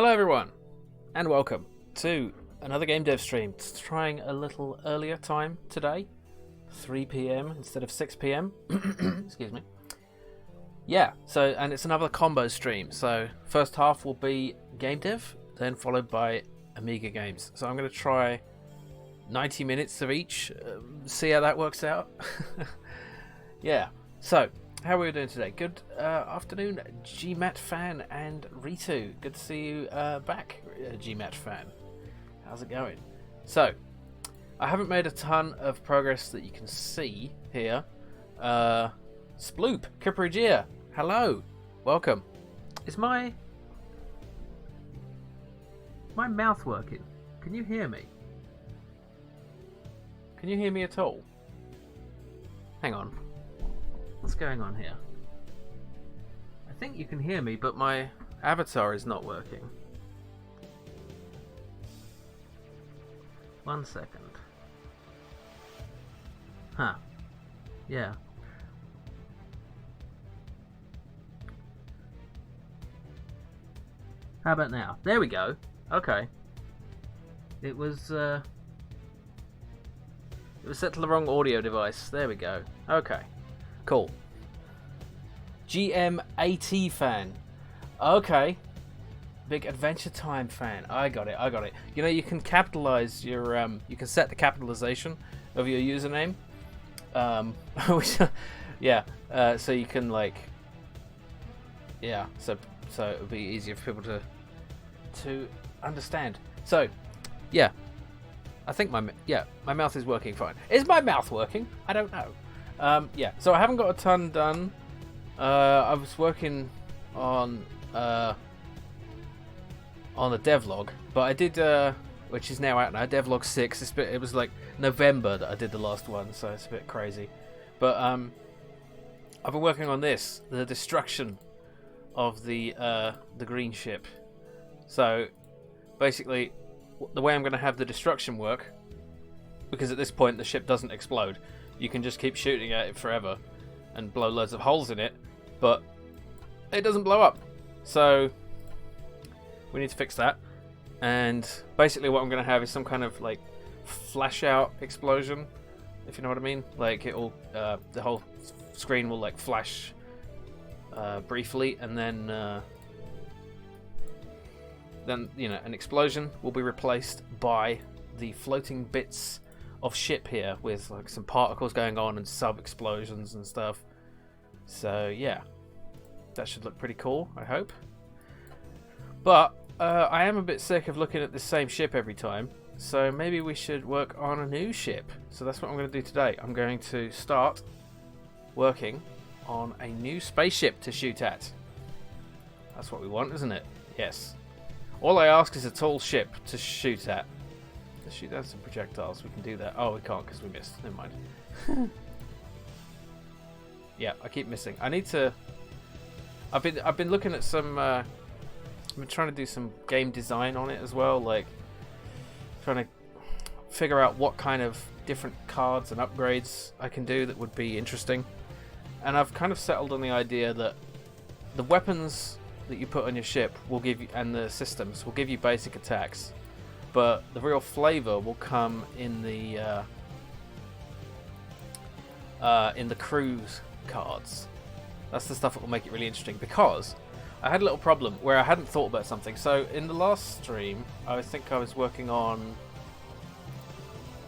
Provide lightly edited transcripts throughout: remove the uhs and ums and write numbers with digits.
Hello everyone, and welcome to another game dev stream. It's trying a little earlier time today, 3 p.m. instead of 6 p.m. Excuse me. Yeah, and it's another combo stream. So first half will be game dev, then followed by Amiga games. So I'm going to try 90 minutes of each, see how that works out. Yeah, so how are we doing today? Good afternoon, GMAT fan and Ritu. Good to see you back, GMAT fan. How's it going? So, I haven't made a ton of progress that you can see here. Sploop, Kiprigia, hello, welcome. Is my mouth working? Can you hear me? Can you hear me at all? Hang on. What's going on here? I think you can hear me, but my avatar is not working. 1 second. Huh. Yeah. How about now? There we go. Okay. It was set to the wrong audio device. There we go. Okay. Cool. GMAT fan. Okay. Big Adventure Time fan. I got it. You know, you can capitalize your you can set the capitalization of your username. Which, yeah. So you can yeah. So it would be easier for people to understand. So, yeah. I think my mouth is working fine. Is my mouth working? I don't know. Yeah, so I haven't got a ton done. I was working on the devlog, but I did, which is now out now, devlog 6. It was like November that I did the last one, so it's a bit crazy. But I've been working on this, the destruction of the green ship. So basically, the way I'm going to have the destruction work, because at this point the ship doesn't explode. You can just keep shooting at it forever and blow loads of holes in it, but it doesn't blow up. So we need to fix that. And basically what I'm going to have is some kind of like flash out explosion, if you know what I mean. Like it'll the whole screen will like flash briefly, and then you know, an explosion will be replaced by the floating bits of ship here with like some particles going on and sub explosions and stuff. So yeah, that should look pretty cool, I hope. But I am a bit sick of looking at the same ship every time, so maybe we should work on a new ship. So that's what I'm going to do today. I'm going to start working on a new spaceship to shoot at. That's what we want, isn't it? Yes. All I ask is a tall ship to shoot at. Let's shoot down some projectiles. We can do that. Oh, we can't because we missed. Never mind. Yeah, I keep missing. I need to. I've been looking at some. I've been trying to do some game design on it as well, like trying to figure out what kind of different cards and upgrades I can do that would be interesting. And I've kind of settled on the idea that the weapons that you put on your ship will give you, and the systems will give you basic attacks, but the real flavor will come in the cruise cards. That's the stuff that will make it really interesting, because I had a little problem where I hadn't thought about something. So in the last stream, I think I was working on,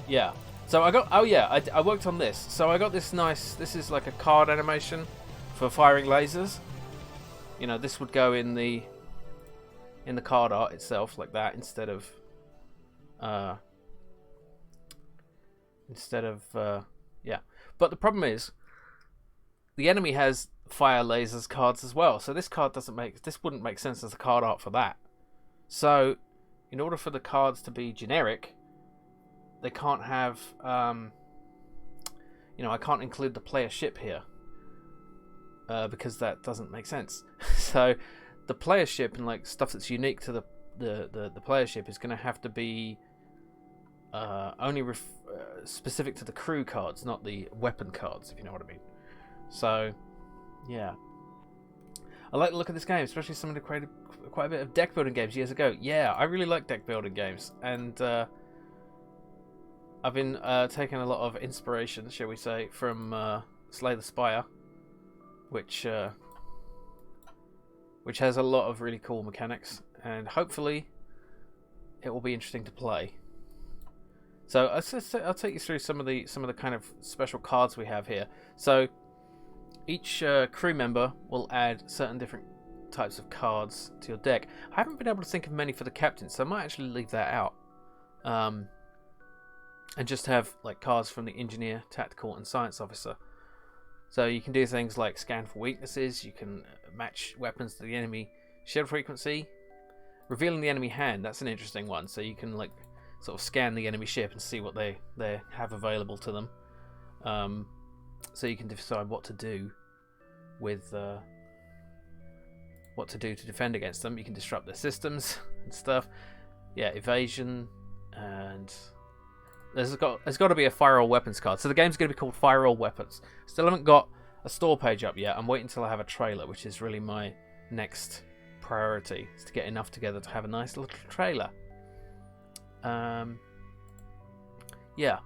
yeah. So I worked on this. So I got this this is like a card animation for firing lasers. You know, this would go in the card art itself, like that, instead of yeah. But the problem is, the enemy has fire lasers cards as well. So this wouldn't make sense as a card art for that. So, in order for the cards to be generic, they can't have, you know, I can't include the player ship here. Because that doesn't make sense. So the player ship and like stuff that's unique to the player ship is going to have to be only specific to the crew cards, not the weapon cards, if you know what I mean. So yeah, I like the look of this game, especially someone who created quite a bit of deck building games years ago. Yeah, I really like deck building games, and I've been taking a lot of inspiration, shall we say, from Slay the Spire, which has a lot of really cool mechanics, and hopefully it will be interesting to play. So I'll take you through some of the kind of special cards we have here. So each crew member will add certain different types of cards to your deck. I haven't been able to think of many for the captain, so I might actually leave that out. And just have like cards from the engineer, tactical, and science officer. So you can do things like scan for weaknesses. You can match weapons to the enemy shield frequency. Revealing the enemy hand, that's an interesting one. So you can like sort of scan the enemy ship and see what they have available to them. So you can decide what to do with what to do to defend against them. You can disrupt their systems and stuff. Yeah, evasion, and there's got to be a fire all weapons card. So the game's going to be called Fire All Weapons. Still haven't got a store page up yet. I'm waiting until I have a trailer, which is really my next priority, is to get enough together to have a nice little trailer. Yeah,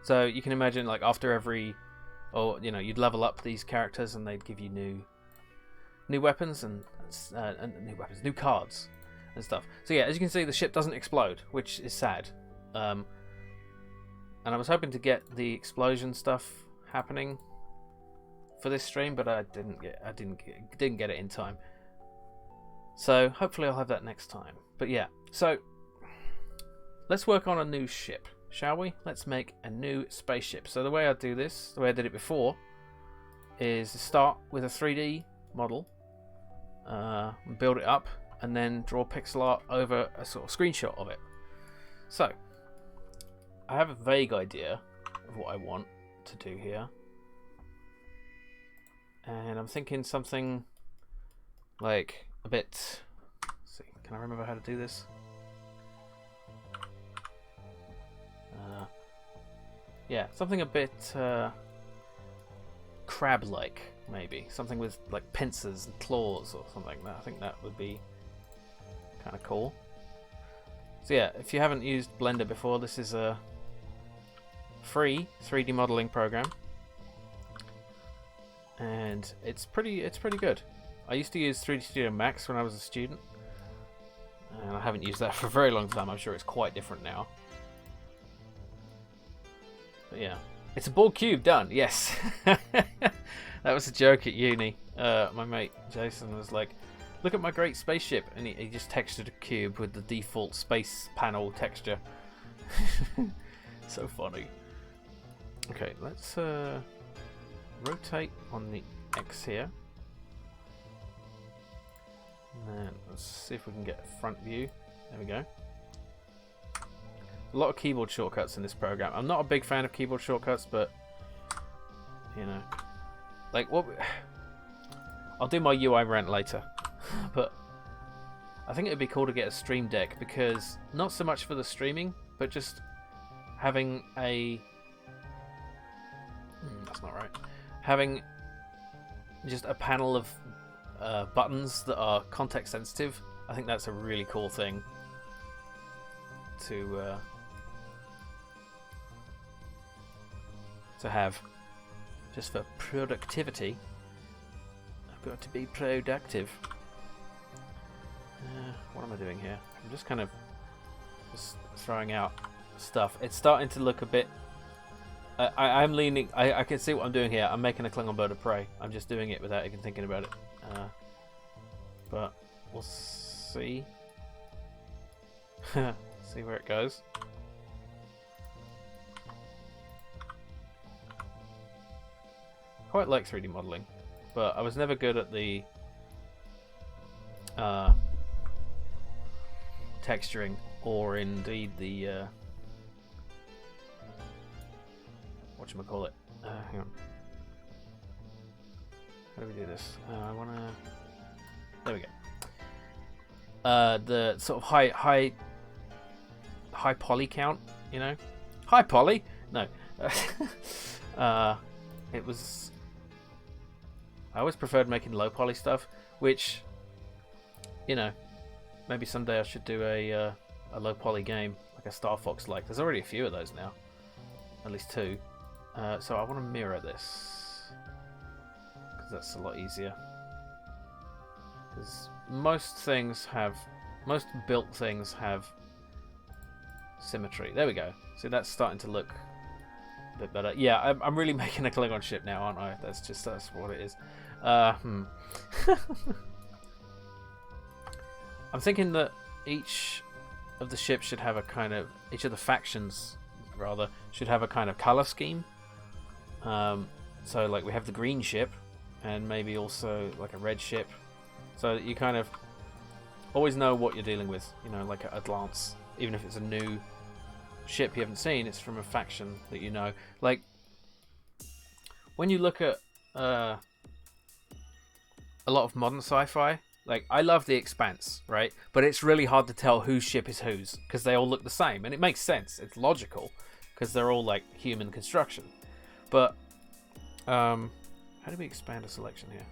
so you can imagine like after every, or you know, you'd level up these characters and they'd give you new weapons and new cards and stuff. So yeah, as you can see, the ship doesn't explode, which is sad. And I was hoping to get the explosion stuff happening for this stream, but I didn't get it in time. So hopefully I'll have that next time. But yeah, so let's work on a new ship, shall we? Let's make a new spaceship. So the way I do this, the way I did it before, is start with a 3D model, build it up, and then draw pixel art over a sort of screenshot of it. So I have a vague idea of what I want to do here, and I'm thinking something like a bit. Let's see, can I remember how to do this? Yeah, something a bit crab-like, maybe. Something with like pincers and claws or something. I think that would be kind of cool. So yeah, if you haven't used Blender before, this is a free 3D modeling program, and it's pretty good. I used to use 3D Studio Max when I was a student, and I haven't used that for a very long time. I'm sure it's quite different now. But yeah, it's a ball cube done. Yes. That was a joke at uni. My mate Jason was like, look at my great spaceship, and he just textured a cube with the default space panel texture. So funny. Okay, let's rotate on the X here, and then let's see if we can get a front view. There we go. A lot of keyboard shortcuts in this program. I'm not a big fan of keyboard shortcuts, but you know, like what? I'll do my UI rant later, but I think it'd be cool to get a Stream Deck, because not so much for the streaming, but just having a that's not right. Having just a panel of buttons that are context sensitive. I think that's a really cool thing to have, just for productivity. I've got to be productive. What am I doing here? I'm just kind of just throwing out stuff. It's starting to look a bit. I'm leaning. I can see what I'm doing here. I'm making a Klingon bird of prey. I'm just doing it without even thinking about it. But we'll see. See where it goes. Quite like 3D modeling, but I was never good at the texturing, or indeed the whatchamacallit. Hang on. How do we do this? I wanna. There we go. The sort of high poly count, you know? High poly? No. It was I always preferred making low poly stuff, which, you know, maybe someday I should do a low poly game, like a Star Fox like. There's already a few of those now, at least 2. So I want to mirror this, because that's a lot easier. Because most built things have symmetry. There we go. See, that's starting to look a bit better. Yeah, I'm really making a Klingon ship now, aren't I? That's what it is. I'm thinking that each of the ships should have a kind of, each of the factions rather should have a kind of color scheme. So like we have the green ship, and maybe also like a red ship, so that you kind of always know what you're dealing with, you know, like at a glance. Even if it's a new ship you haven't seen, it's from a faction that you know. Like when you look at a lot of modern sci-fi, like I love The Expanse, right? But it's really hard to tell whose ship is whose, because they all look the same, and it makes sense. It's logical because they're all like human construction. But how do we expand a selection here?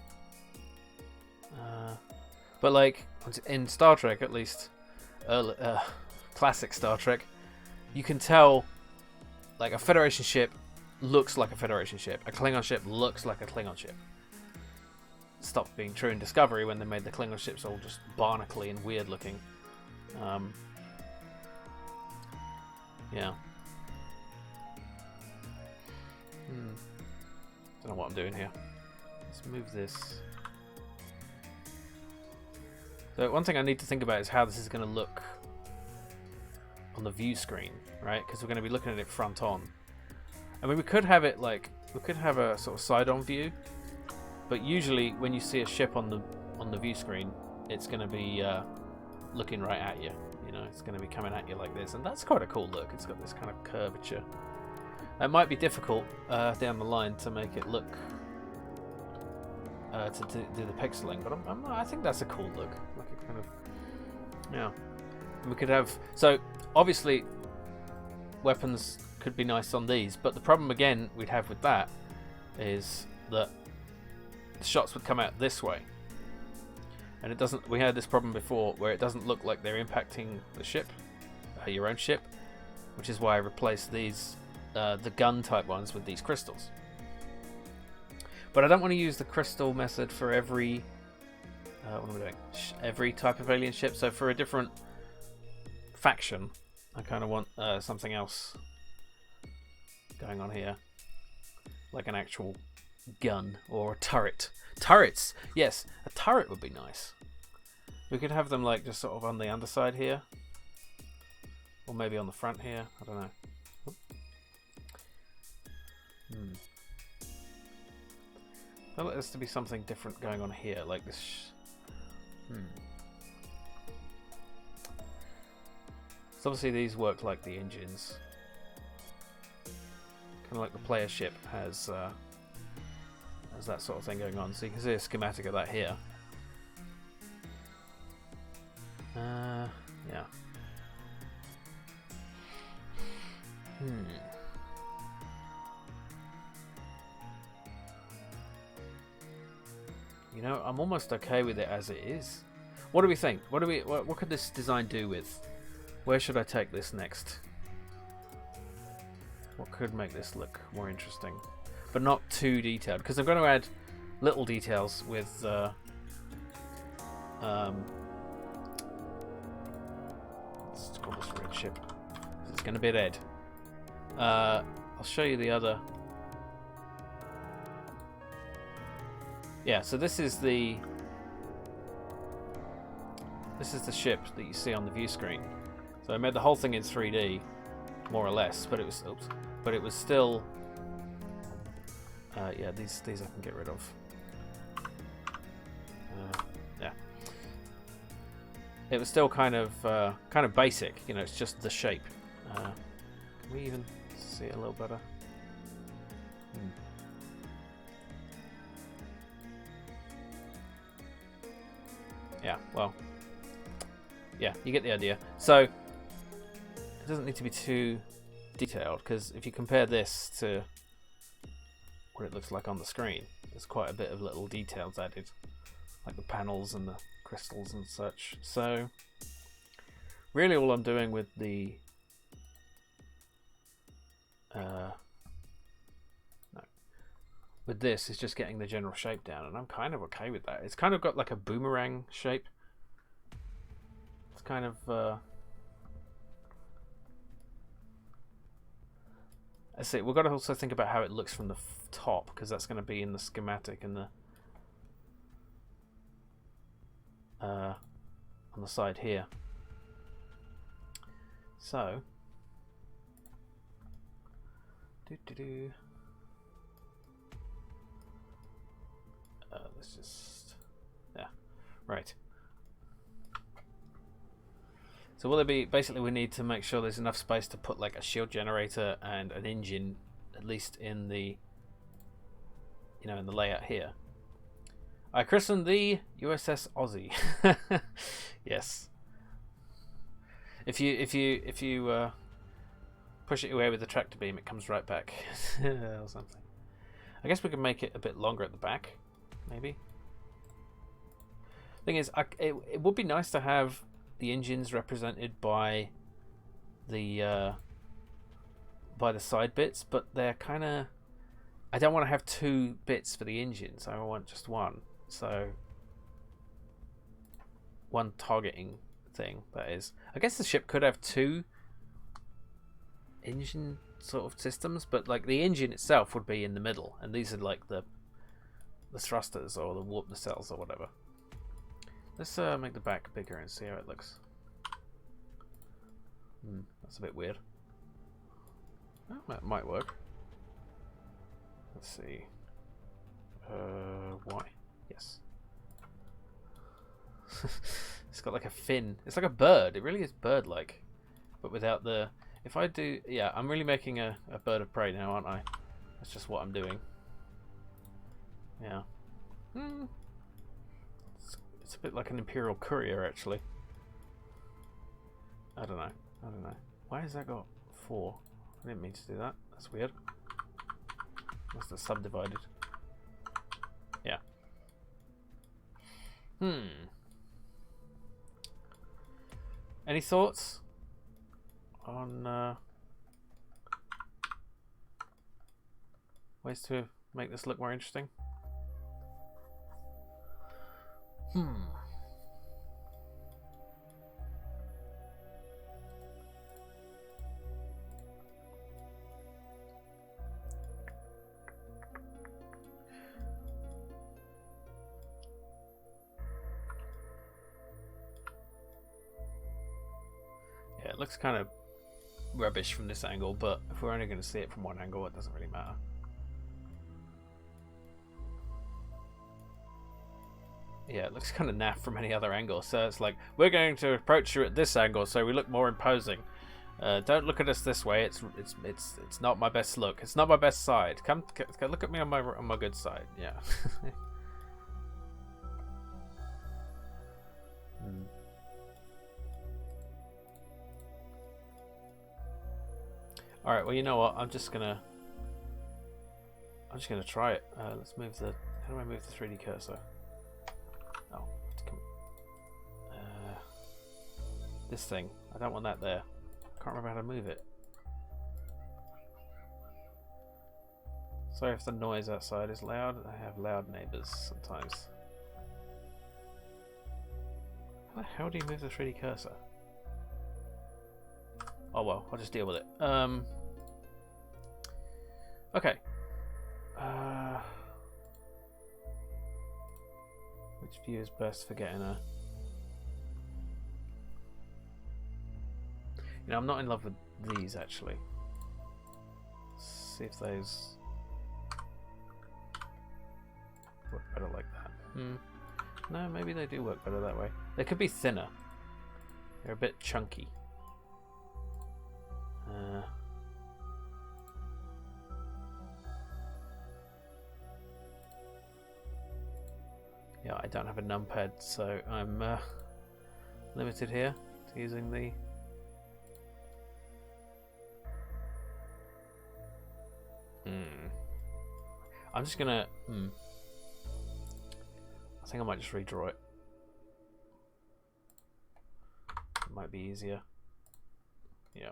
But like in Star Trek, at least, classic Star Trek, you can tell like a Federation ship looks like a Federation ship. A Klingon ship looks like a Klingon ship. Stopped being true in Discovery when they made the Klingon ships all just barnacly and weird looking. Yeah. Don't know what I'm doing here. Let's move this. So one thing I need to think about is how this is going to look on the view screen, right? Because we're going to be looking at it front on. I mean, we could have it like, we could have a sort of side-on view, but usually when you see a ship on the view screen, it's going to be looking right at you. You know, it's going to be coming at you like this, and that's quite a cool look. It's got this kind of curvature. It might be difficult down the line to make it look to do the pixeling, but I think that's a cool look. Like a kind of, yeah. We could have, so obviously weapons could be nice on these, but the problem again we'd have with that is that the shots would come out this way, and it doesn't. We had this problem before where it doesn't look like they're impacting the ship, your own ship, which is why I replaced these the gun type ones with these crystals. But I don't want to use the crystal method for every what am I doing? Every type of alien ship. So for a different faction, I kind of want something else going on here, like an actual gun or a turret. Turrets, yes, a turret would be nice. We could have them like just sort of on the underside here, or maybe on the front here. I don't know. I want this to be something different going on here, like this. So obviously these work like the engines, kind of like the player ship has that sort of thing going on. So you can see a schematic of that here. Yeah. You know, I'm almost okay with it as it is. What do we think? What could this design do with? Where should I take this next? What could make this look more interesting, but not too detailed? Because I'm going to add little details with let's call this red ship. It's going to be red. I'll show you the other. Yeah, so this is the ship that you see on the view screen. So I made the whole thing in 3D, more or less, but it was still yeah, these I can get rid of. Yeah, it was still kind of basic, you know. It's just the shape. Can we even see it a little better? Yeah, well, yeah, you get the idea. So it doesn't need to be too detailed, because if you compare this to what it looks like on the screen, there's quite a bit of little details added, like the panels and the crystals and such. So really all I'm doing with the with this is just getting the general shape down, and I'm kind of okay with that. It's kind of got like a boomerang shape. It's kind of let's see, we've got to also think about how it looks from the top, because that's going to be in the schematic and the on the side here. So let's just, yeah, right. So will there be, basically we need to make sure there's enough space to put like a shield generator and an engine, at least in the, you know, in the layout here. I christened the USS Aussie. Yes. If you push it away with the tractor beam, it comes right back or something. I guess we can make it a bit longer at the back, maybe. Thing is, it would be nice to have the engines represented by the side bits, but they're kind of, I don't want to have two bits for the engines. I want just one. So one targeting thing, that is. I guess the ship could have two engine sort of systems, but like the engine itself would be in the middle, and these are like the thrusters or the warp nacelles or whatever. Let's make the back bigger and see how it looks. That's a bit weird. Oh, that might work. Let's see. Why? Yes. It's got like a fin. It's like a bird. It really is bird-like, but without the. If I do, yeah, I'm really making a bird of prey now, aren't I? That's just what I'm doing. Yeah. It's a bit like an Imperial courier, actually. I don't know. Why has that got 4? I didn't mean to do that. That's weird. Must have subdivided. Yeah. Any thoughts on ways to make this look more interesting? Yeah, it looks kind of rubbish from this angle, but if we're only going to see it from one angle, it doesn't really matter. Yeah, it looks kind of naff from any other angle, so it's like, we're going to approach you at this angle so we look more imposing. Don't look at us this way. It's not my best look. It's not my best side. Come look at me on my good side. Yeah. All right. Well, you know what? I'm just gonna try it. Let's move the. How do I move the 3D cursor? Oh, this thing. I don't want that there. Can't remember how to move it. Sorry if the noise outside is loud. I have loud neighbours sometimes. How the hell do you move the 3D cursor? Oh well, I'll just deal with it. Okay. Which view is best for getting a... You know, I'm not in love with these actually. Let's see if those work better like that. No, maybe they do work better that way. They could be thinner. They're a bit chunky. Yeah, I don't have a numpad, so I'm limited here to using the... I'm just gonna... I think I might just redraw it. It might be easier. Yeah.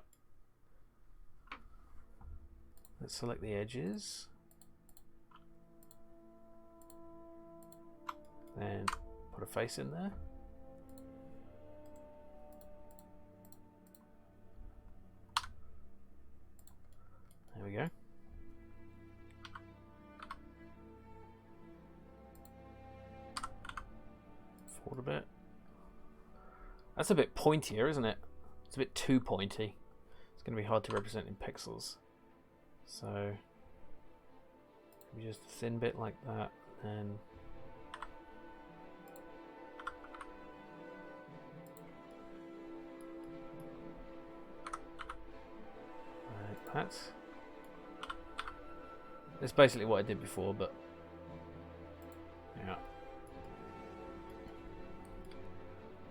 Let's select the edges. And put a face in there. There we go. Forward a bit. That's a bit pointier, isn't it? It's a bit too pointy. It's going to be hard to represent in pixels. So, maybe just a thin bit like that, and like that. It's basically what I did before, but yeah.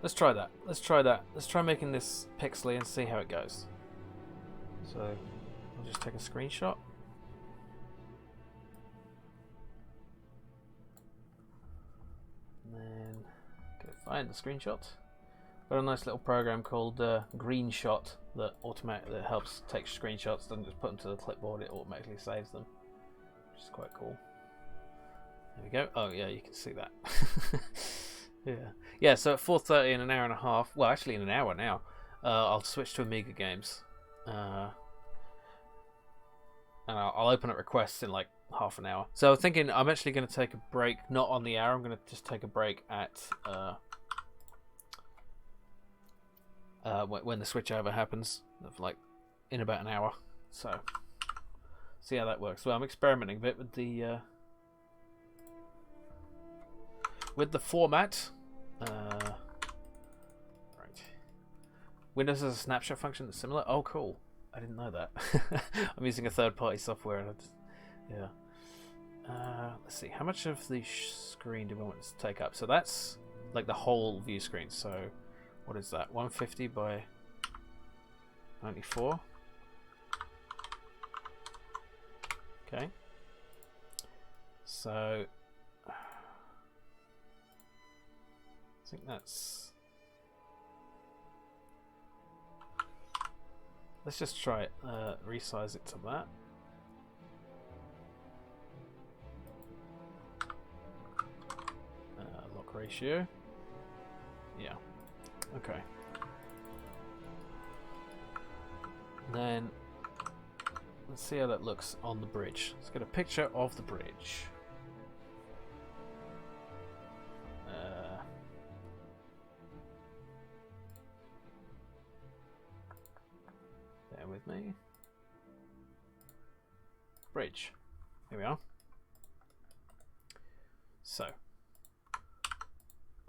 Let's try that. Let's try that. Let's try making this pixely and see how it goes. So I'll just take a screenshot. And then go find the screenshot. Got a nice little program called GreenShot that helps take screenshots. Doesn't just put them to the clipboard; it automatically saves them, which is quite cool. There we go. Oh yeah, you can see that. Yeah. So at 4:30 in an hour and a half. Well, actually in an hour now. I'll switch to Amiga games, and I'll open up requests in like half an hour. So I'm thinking I'm actually going to take a break, not on the hour. I'm going to just take a break at when the switchover happens, of like in about an hour. So see how that works. Well, I'm experimenting a bit with the format. Right. Windows has a snapshot function that's similar. Oh, cool. I didn't know that. I'm using a third-party software. And yeah. Let's see. How much of the screen do we want to take up? So that's like the whole view screen. So what is that? 150 by 94. Okay. So I think that's... Let's just try it. Resize it to that. Lock ratio. Yeah. Okay. Then let's see how that looks on the bridge. Let's get a picture of the bridge. Bear with me. Bridge. Here we are. So,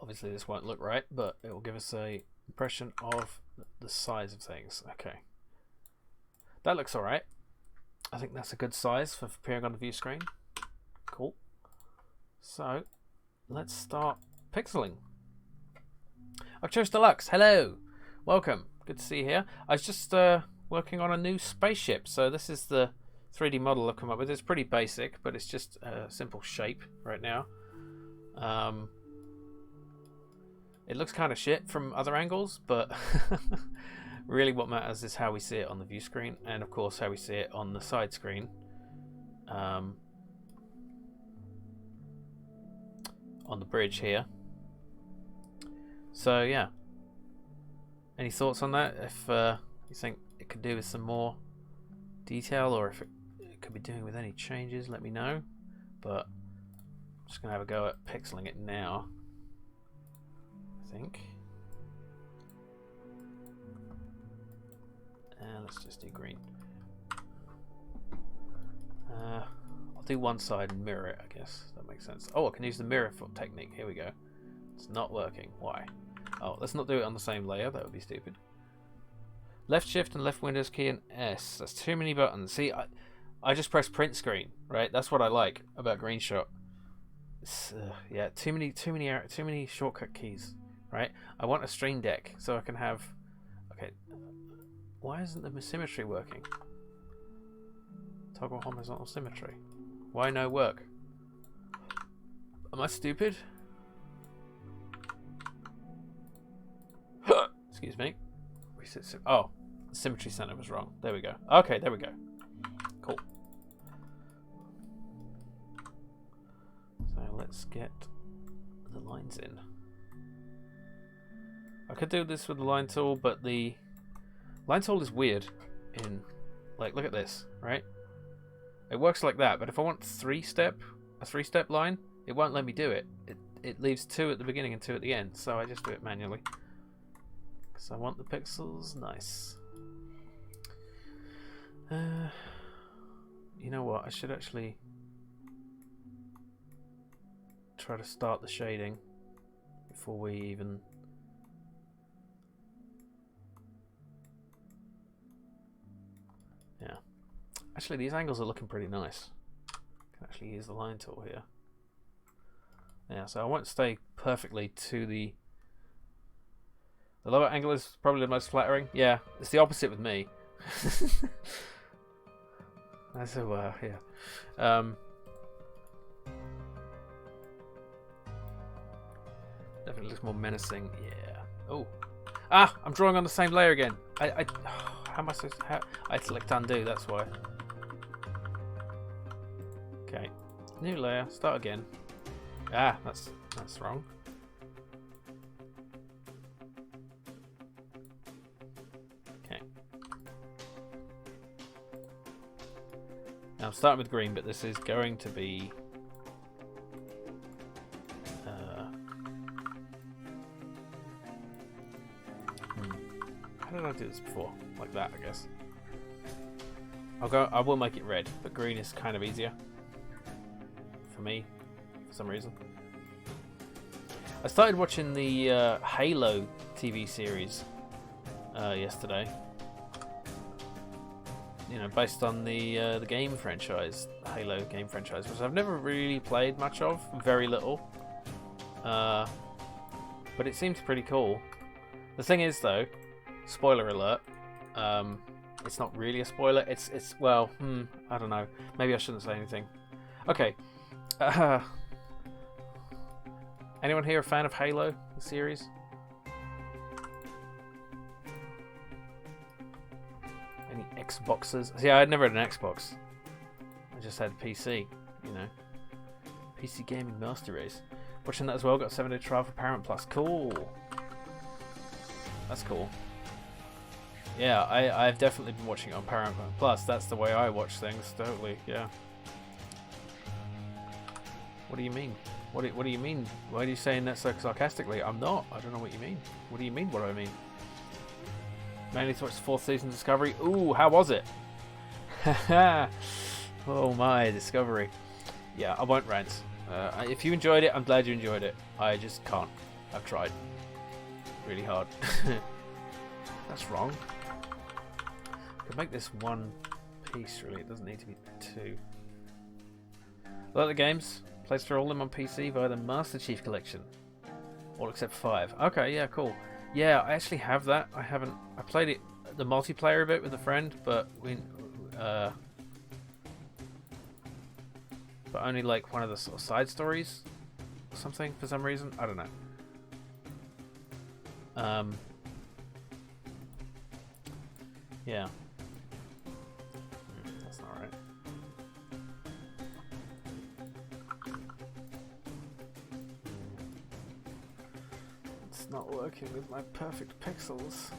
obviously this won't look right, but it will give us a impression of the size of things. Okay. That looks alright. I think that's a good size for appearing on the view screen. Cool. So, let's start pixeling. Arcturus Deluxe, hello! Welcome. Good to see you here. I was just working on a new spaceship. So this is the 3D model I've come up with. It's pretty basic, but it's just a simple shape right now. It looks kind of shit from other angles, but really what matters is how we see it on the view screen, and of course how we see it on the side screen. On the bridge here. So yeah. Any thoughts on that? If you think it could do with some more detail, or if it could be doing with any changes, let me know. But I'm just going to have a go at pixeling it now, I think. And let's just do green. I'll do one side and mirror it, I guess. That makes sense. Oh, I can use the mirror technique. Here we go. It's not working. Why? Oh, let's not do it on the same layer. That would be stupid. Left shift and left Windows key and S. That's too many buttons. See, I just press print screen, right? That's what I like about GreenShot. Yeah, too many shortcut keys, right? I want a Stream Deck so I can have. Okay, why isn't the symmetry working? Toggle horizontal symmetry. Why no work? Am I stupid? Excuse me. Oh, the symmetry center was wrong. There we go. Okay, there we go. Cool. So let's get the lines in. I could do this with the line tool, but the line tool is weird. Like, look at this, right? It works like that, but if I want a three-step line, it won't let me do it. It leaves 2 at the beginning and 2 at the end, so I just do it manually. Because I want the pixels nice. You know what? I should actually try to start the shading before we even... Yeah. Actually, these angles are looking pretty nice. I can actually use the line tool here. Yeah, so I won't stay perfectly to the lower angle is probably the most flattering. Yeah, it's the opposite with me. So, yeah. Definitely looks more menacing. Yeah. Oh. Ah! I'm drawing on the same layer again. How am I supposed to... I select undo, that's why. Okay. New layer. Start again. Ah, that's wrong. Okay. Now I'm starting with green, but this is going to be... How did I do this before? Like that, I guess. I will make it red, but green is kind of easier. For me. For some reason. I started watching the Halo TV series yesterday. You know, based on the game franchise, Halo game franchise, which I've never really played much of, very little. But it seems pretty cool. The thing is, though, spoiler alert. It's not really a spoiler. It's well, I don't know. Maybe I shouldn't say anything. Okay. Anyone here a fan of Halo, the series? Any Xboxers? Yeah, I'd never had an Xbox. I just had PC, you know. PC Gaming Master Race. Watching that as well, got a 7-day trial for Paramount Plus. Cool. That's cool. Yeah, I've definitely been watching it on Paramount Plus. That's the way I watch things, totally, yeah. What do you mean? What do you mean? Why are you saying that so sarcastically? I'm not. I don't know what you mean. What do you mean, what do I mean? Mainly to watch the 4th season Discovery. Ooh, how was it? Oh my, Discovery. Yeah, I won't rant. If you enjoyed it, I'm glad you enjoyed it. I just can't. I've tried. Really hard. That's wrong. I could make this one piece, really. It doesn't need to be 2. Like the games. Plays through all of them on PC via the Master Chief Collection. All except 5. Okay, yeah, cool. Yeah, I actually have that. I played it, the multiplayer a bit with a friend, but but only like one of the sort of side stories or something for some reason. I don't know. Yeah. That's not right. It's not working with my perfect pixels.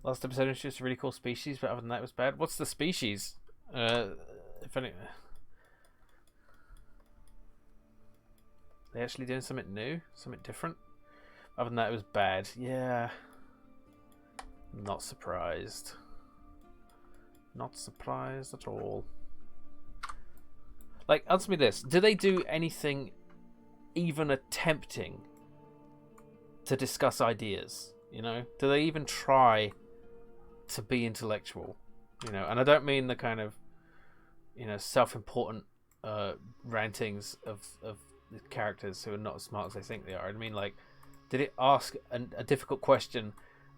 Last episode introduced a really cool species, but other than that it was bad. What's the species? If any... They actually doing something new? Something different? Other than that it was bad. Yeah. Not surprised. Not surprised at all. Like, answer me this. Do they do anything even attempting to discuss ideas? You know? Do they even try to be intellectual? You know? And I don't mean the kind of, you know, self-important rantings of the characters who are not as smart as they think they are. I mean, like, did it ask a difficult question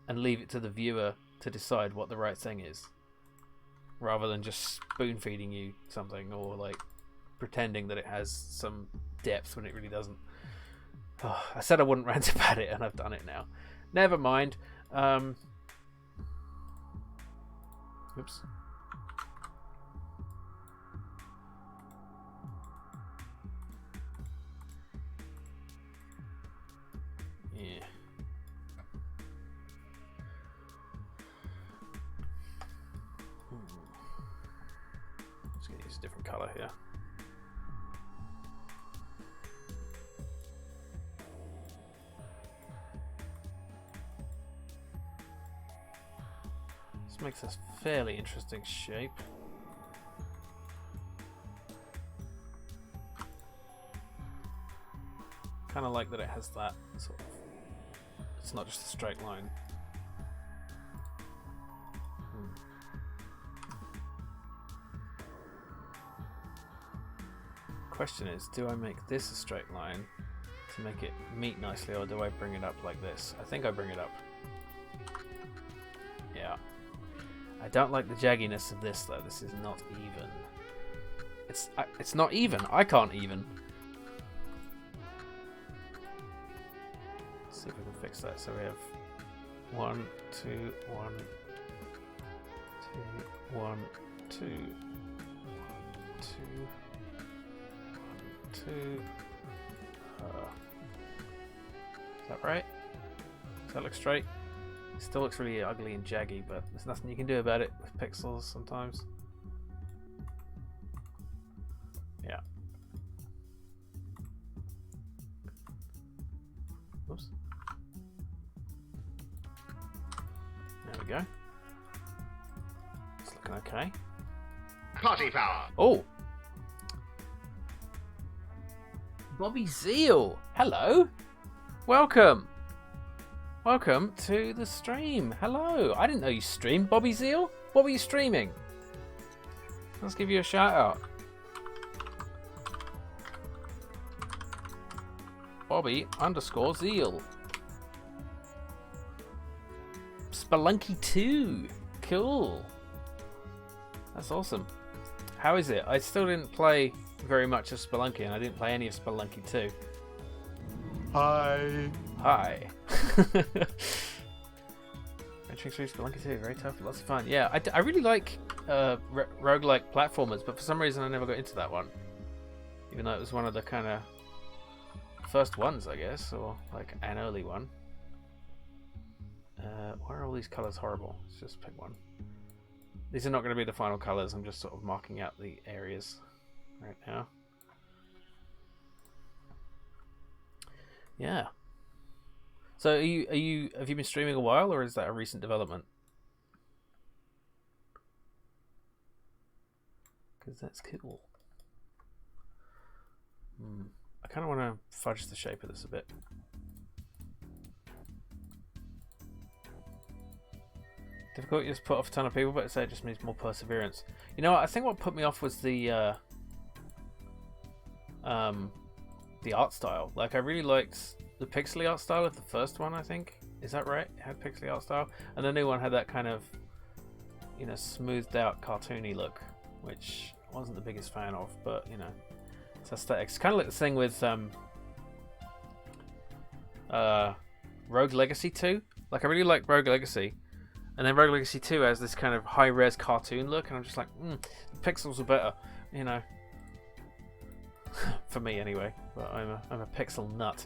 and leave it to the viewer to decide what the right thing is? Rather than just spoon-feeding you something or, like, pretending that it has some depth when it really doesn't. Oh, I said I wouldn't rant about it, and I've done it now. Never mind. Oops. Yeah. Just gonna use a different color here. This makes a fairly interesting shape. Kind of like that it has that sort of. It's not just a straight line. Question is, do I make this a straight line to make it meet nicely, or do I bring it up like this? I think I bring it up. Yeah. I don't like the jagginess of this though. This is not even. It's not even. I can't even. Let's see if we can fix that. So we have 1, 2, 1, 2, 1, 2, 2, 2. Is that right? Does that look straight? It still looks really ugly and jaggy, but there's nothing you can do about it with pixels sometimes. Yeah. Oops. There we go. It's looking okay. Party power. Oh! Bobby Zeal! Hello! Welcome! Welcome to the stream. Hello! I didn't know you streamed, Bobby Zeal. What were you streaming? Let's give you a shout out. Bobby_Zeal. Spelunky 2. Cool. That's awesome. How is it? I still didn't play very much of Spelunky, and I didn't play any of Spelunky 2. Hi. Hi. Venturing through Spelunky 2, very tough, lots of fun. Yeah, I really like roguelike platformers, but for some reason I never got into that one. Even though it was one of the kind of first ones, I guess, or like an early one. Why are all these colours horrible? Let's just pick one. These are not going to be the final colours, I'm just sort of marking out the areas right now. Yeah. So have you been streaming a while, or is that a recent development? Because that's cool. I kind of want to fudge the shape of this a bit. Difficult, you just put off a ton of people, but it just means more perseverance. You know what, I think what put me off was the art style. Like, I really liked the pixely art style of the first one, I think. Is that right? It had pixely art style. And the new one had that kind of, you know, smoothed out cartoony look, which I wasn't the biggest fan of, but, you know, it's aesthetics. It's kind of like the thing with Rogue Legacy 2. Like, I really like Rogue Legacy. And then Rogue Legacy 2 has this kind of high-res cartoon look, and I'm just like, the pixels are better, you know. For me, anyway. But I'm a pixel nut.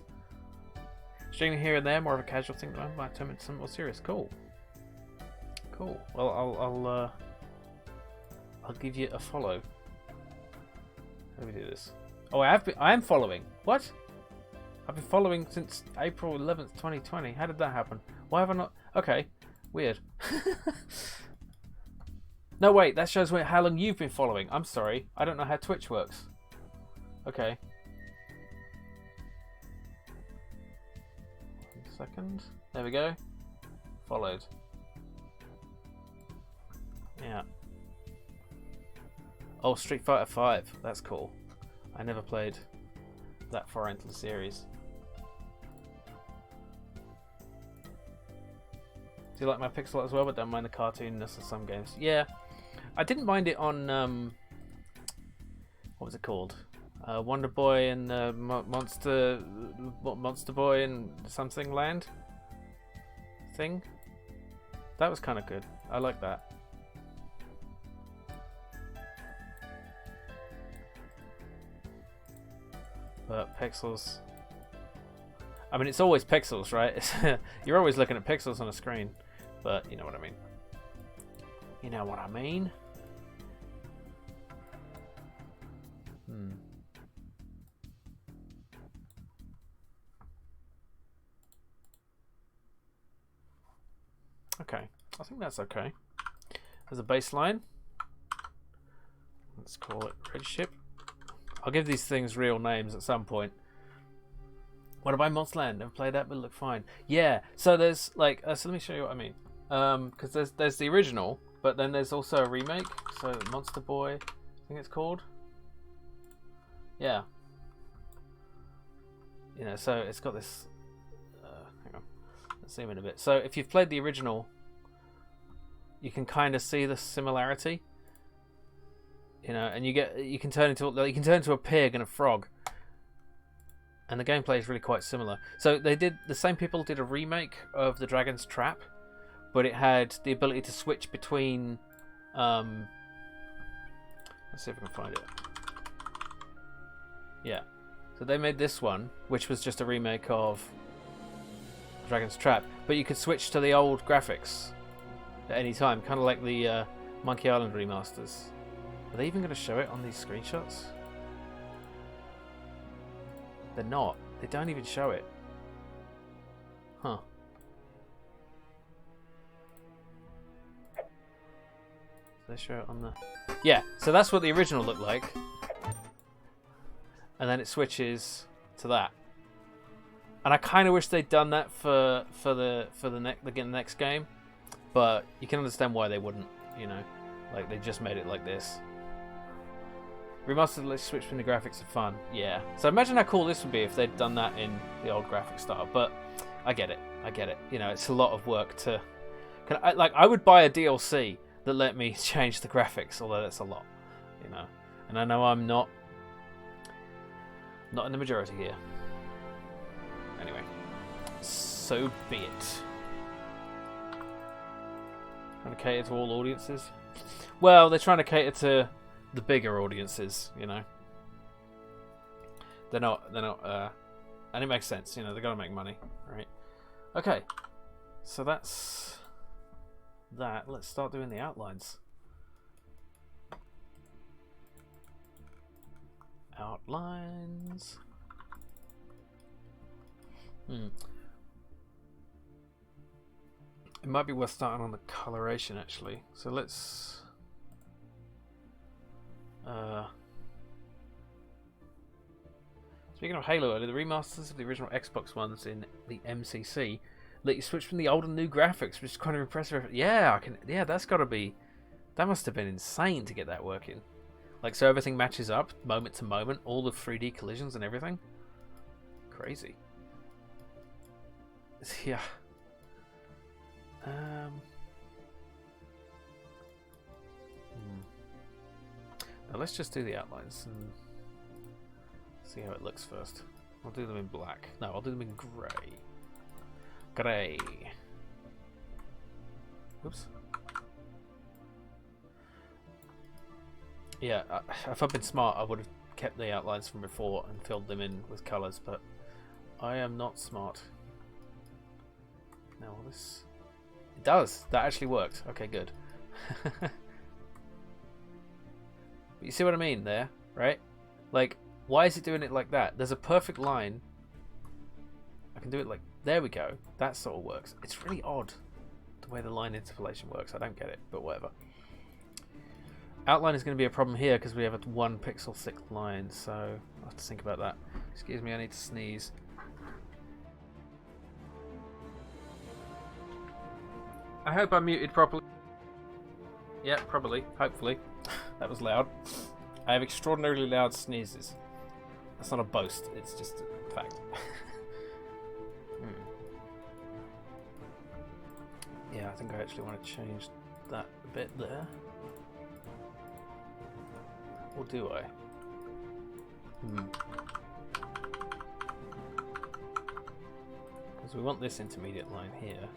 Streaming here and there, more of a casual thing, but I might turn into something more serious. Cool. Cool. Well, I'll give you a follow. How do we do this? Oh, I am following. What? I've been following since April 11th, 2020. How did that happen? Why have I not? Okay. Weird. No, wait, that shows how long you've been following. I'm sorry. I don't know how Twitch works. Okay. 1 second. There we go. Followed. Yeah. Oh, Street Fighter 5. That's cool. I never played that far into the series. Do you like my pixel art as well, but don't mind the cartoonness of some games? Yeah, I didn't mind it on what was it called? Wonder Boy and Monster Boy and something land thing. That was kind of good. I like that. But pixels. I mean, it's always pixels, right? You're always looking at pixels on a screen. But you know what I mean. You know what I mean? Okay, I think that's okay. As a baseline, let's call it Red Ship. I'll give these things real names at some point. What about Monster Land? Never played that, but it looked fine. Yeah, so there's like, so let me show you what I mean. Because there's the original, but then there's also a remake. So Monster Boy, I think it's called. Yeah. You know, so it's got this. Hang on, let's zoom in a bit. So if you've played the original, you can kind of see the similarity. You know, and you can turn into a pig and a frog. And the gameplay is really quite similar. So the same people did a remake of The Dragon's Trap, but it had the ability to switch between. Let's see if I can find it. Yeah, so they made this one, which was just a remake of Dragon's Trap, but you could switch to the old graphics at any time, kind of like the Monkey Island remasters. Are they even going to show it on these screenshots? They're not. They don't even show it. Huh. They show it on the... Yeah, so that's what the original looked like. And then it switches to that. And I kind of wish they'd done that for the next game, but you can understand why they wouldn't, you know. Like, they just made it like this. Remastered, let's switch between the graphics are fun. Yeah. So imagine how cool this would be if they'd done that in the old graphic style. But I get it. I get it. You know, it's a lot of work to... I would buy a DLC that let me change the graphics, although that's a lot, you know. And I know I'm not in the majority here. Anyway, so be it. Trying to cater to all audiences. Well, they're trying to cater to the bigger audiences, you know. They're not, and it makes sense, you know, they're gonna make money, right? Okay, so that's that. Let's start doing the outlines. Outlines. It might be worth starting on the coloration, actually. So let's... Speaking of Halo, the remasters of the original Xbox ones in the MCC let you switch from the old and new graphics, which is kind of impressive. Yeah, I can. Yeah, that's got to be. That must have been insane to get that working. Like, so everything matches up moment to moment, all the 3D collisions and everything. Crazy. Yeah. Now let's just do the outlines and see how it looks first. I'll do them in black. No, I'll do them in grey. Grey. Oops. Yeah, if I'd been smart, I would have kept the outlines from before and filled them in with colours, but I am not smart. Now all this... It does! That actually worked. Okay, good. But you see what I mean there, right? Like, why is it doing it like that? There's a perfect line. I can do it like... There we go. That sort of works. It's really odd the way the line interpolation works. I don't get it, but whatever. Outline is going to be a problem here because we have a 1 pixel thick line, so I'll have to think about that. Excuse me, I need to sneeze. I hope I'm muted properly. Yeah, probably. Hopefully. That was loud. I have extraordinarily loud sneezes. That's not a boast, it's just a fact. Yeah, I think I actually want to change that a bit there. Or do I? Because we want this intermediate line here.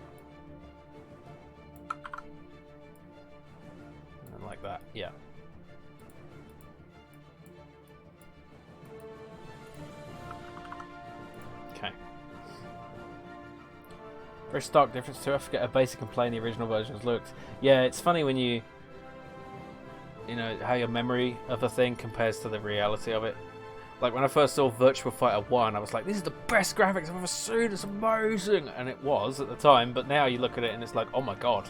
And then like that, yeah. Okay. Very stark difference too. I forget how basic and plain the original versions looked. Yeah, it's funny when you know, how your memory of a thing compares to the reality of it. Like when I first saw Virtua Fighter 1, I was like, this is the best graphics I've ever seen, it's amazing! And it was at the time, but now you look at it and it's like, oh my god.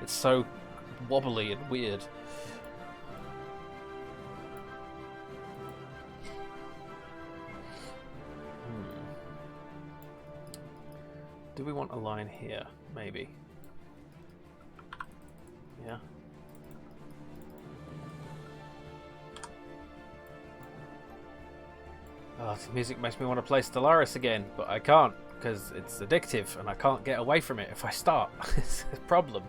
It's so wobbly and weird. Do we want a line here? Maybe. Yeah. Oh, the music makes me want to play Stellaris again, but I can't because it's addictive and I can't get away from it if I start. It's a problem.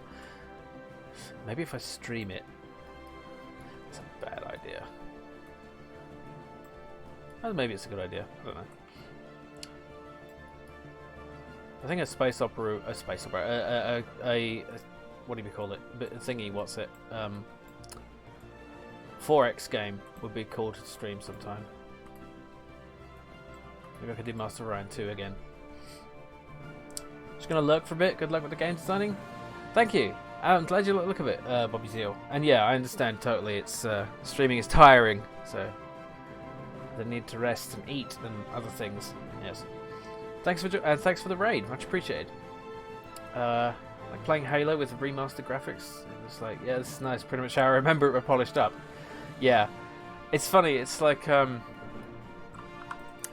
Maybe if I stream it. It's a bad idea. Well, maybe it's a good idea. I don't know. I think a what do you call it? A thingy, what's it? 4X game would be cool to stream sometime. Maybe I could do Master of Orion 2 again. Just gonna lurk for a bit. Good luck with the game designing. Thank you. I'm glad you like the look of it, Bobby Zeal. And yeah, I understand totally. It's streaming is tiring, so the need to rest and eat and other things. Yes. Thanks for the raid. Much appreciated. Like playing Halo with remastered graphics. It's like, yeah, this is nice. Pretty much how I remember it were polished up. Yeah, it's funny. It's like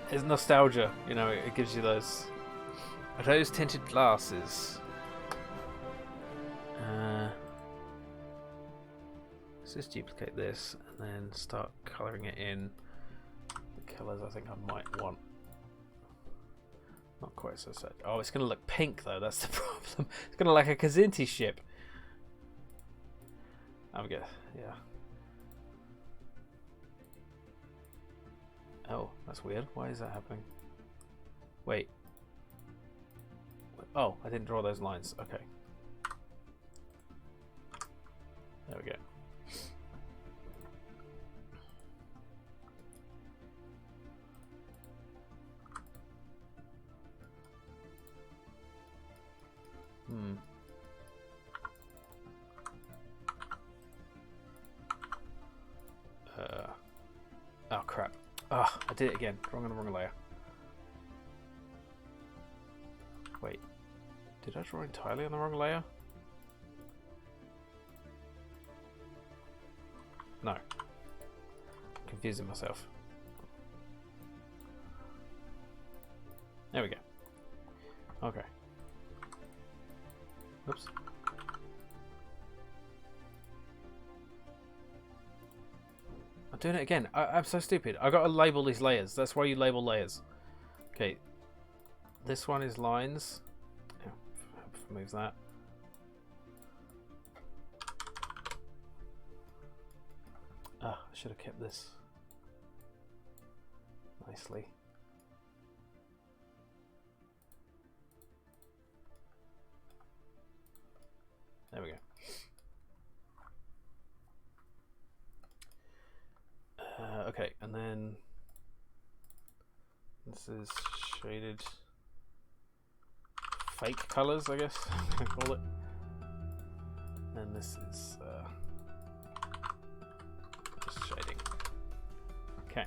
it's nostalgia. You know, it gives you those tinted glasses. Let's just duplicate this and then start colouring it in the colours I think I might want. Not quite so sad. Oh, it's going to look pink though, that's the problem. It's going to look like a Kazinti ship. I'm good, yeah. Oh, that's weird. Why is that happening? Wait. Oh, I didn't draw those lines. Okay. There we go. Oh crap. Ah, I did it again. Wrong on the wrong layer. Wait. Did I draw entirely on the wrong layer? No. I'm confusing myself. There we go. Okay. Oops. I'm doing it again. I'm so stupid. I got to label these layers. That's why you label layers. Okay. This one is lines. Yeah, move that. Ah, I should have kept this nicely. There we go. Okay, and then this is shaded fake colors, I guess I'm gonna call it. And this is just shading. Okay.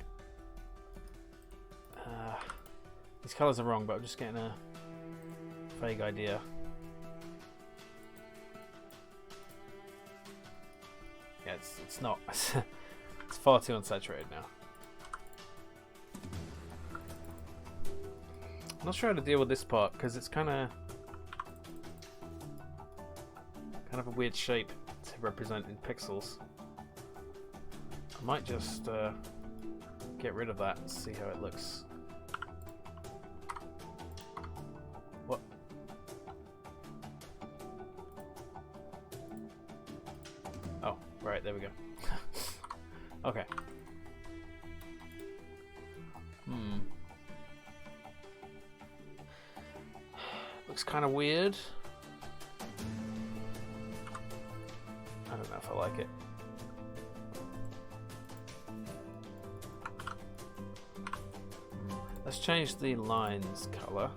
These colors are wrong, but I'm just getting a vague idea. Yeah, it's not. It's far too unsaturated now. I'm not sure how to deal with this part because it's kind of a weird shape to represent in pixels. I might just get rid of that and see how it looks. What? Oh, right, there we go. Okay. Looks kind of weird. I don't know if I like it. Let's change the lines color.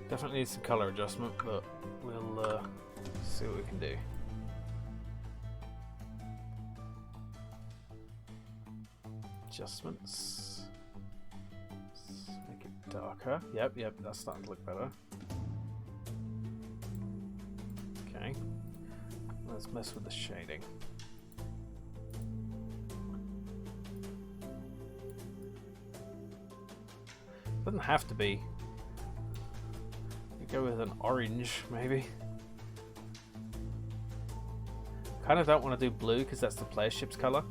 Definitely needs some color adjustment, but we'll see what we can do. Adjustments. Let's make it darker. Yep, that's starting to look better. Okay. Let's mess with the shading. Doesn't have to be. Go with an orange, maybe. Kind of don't want to do blue because that's the player ship's color.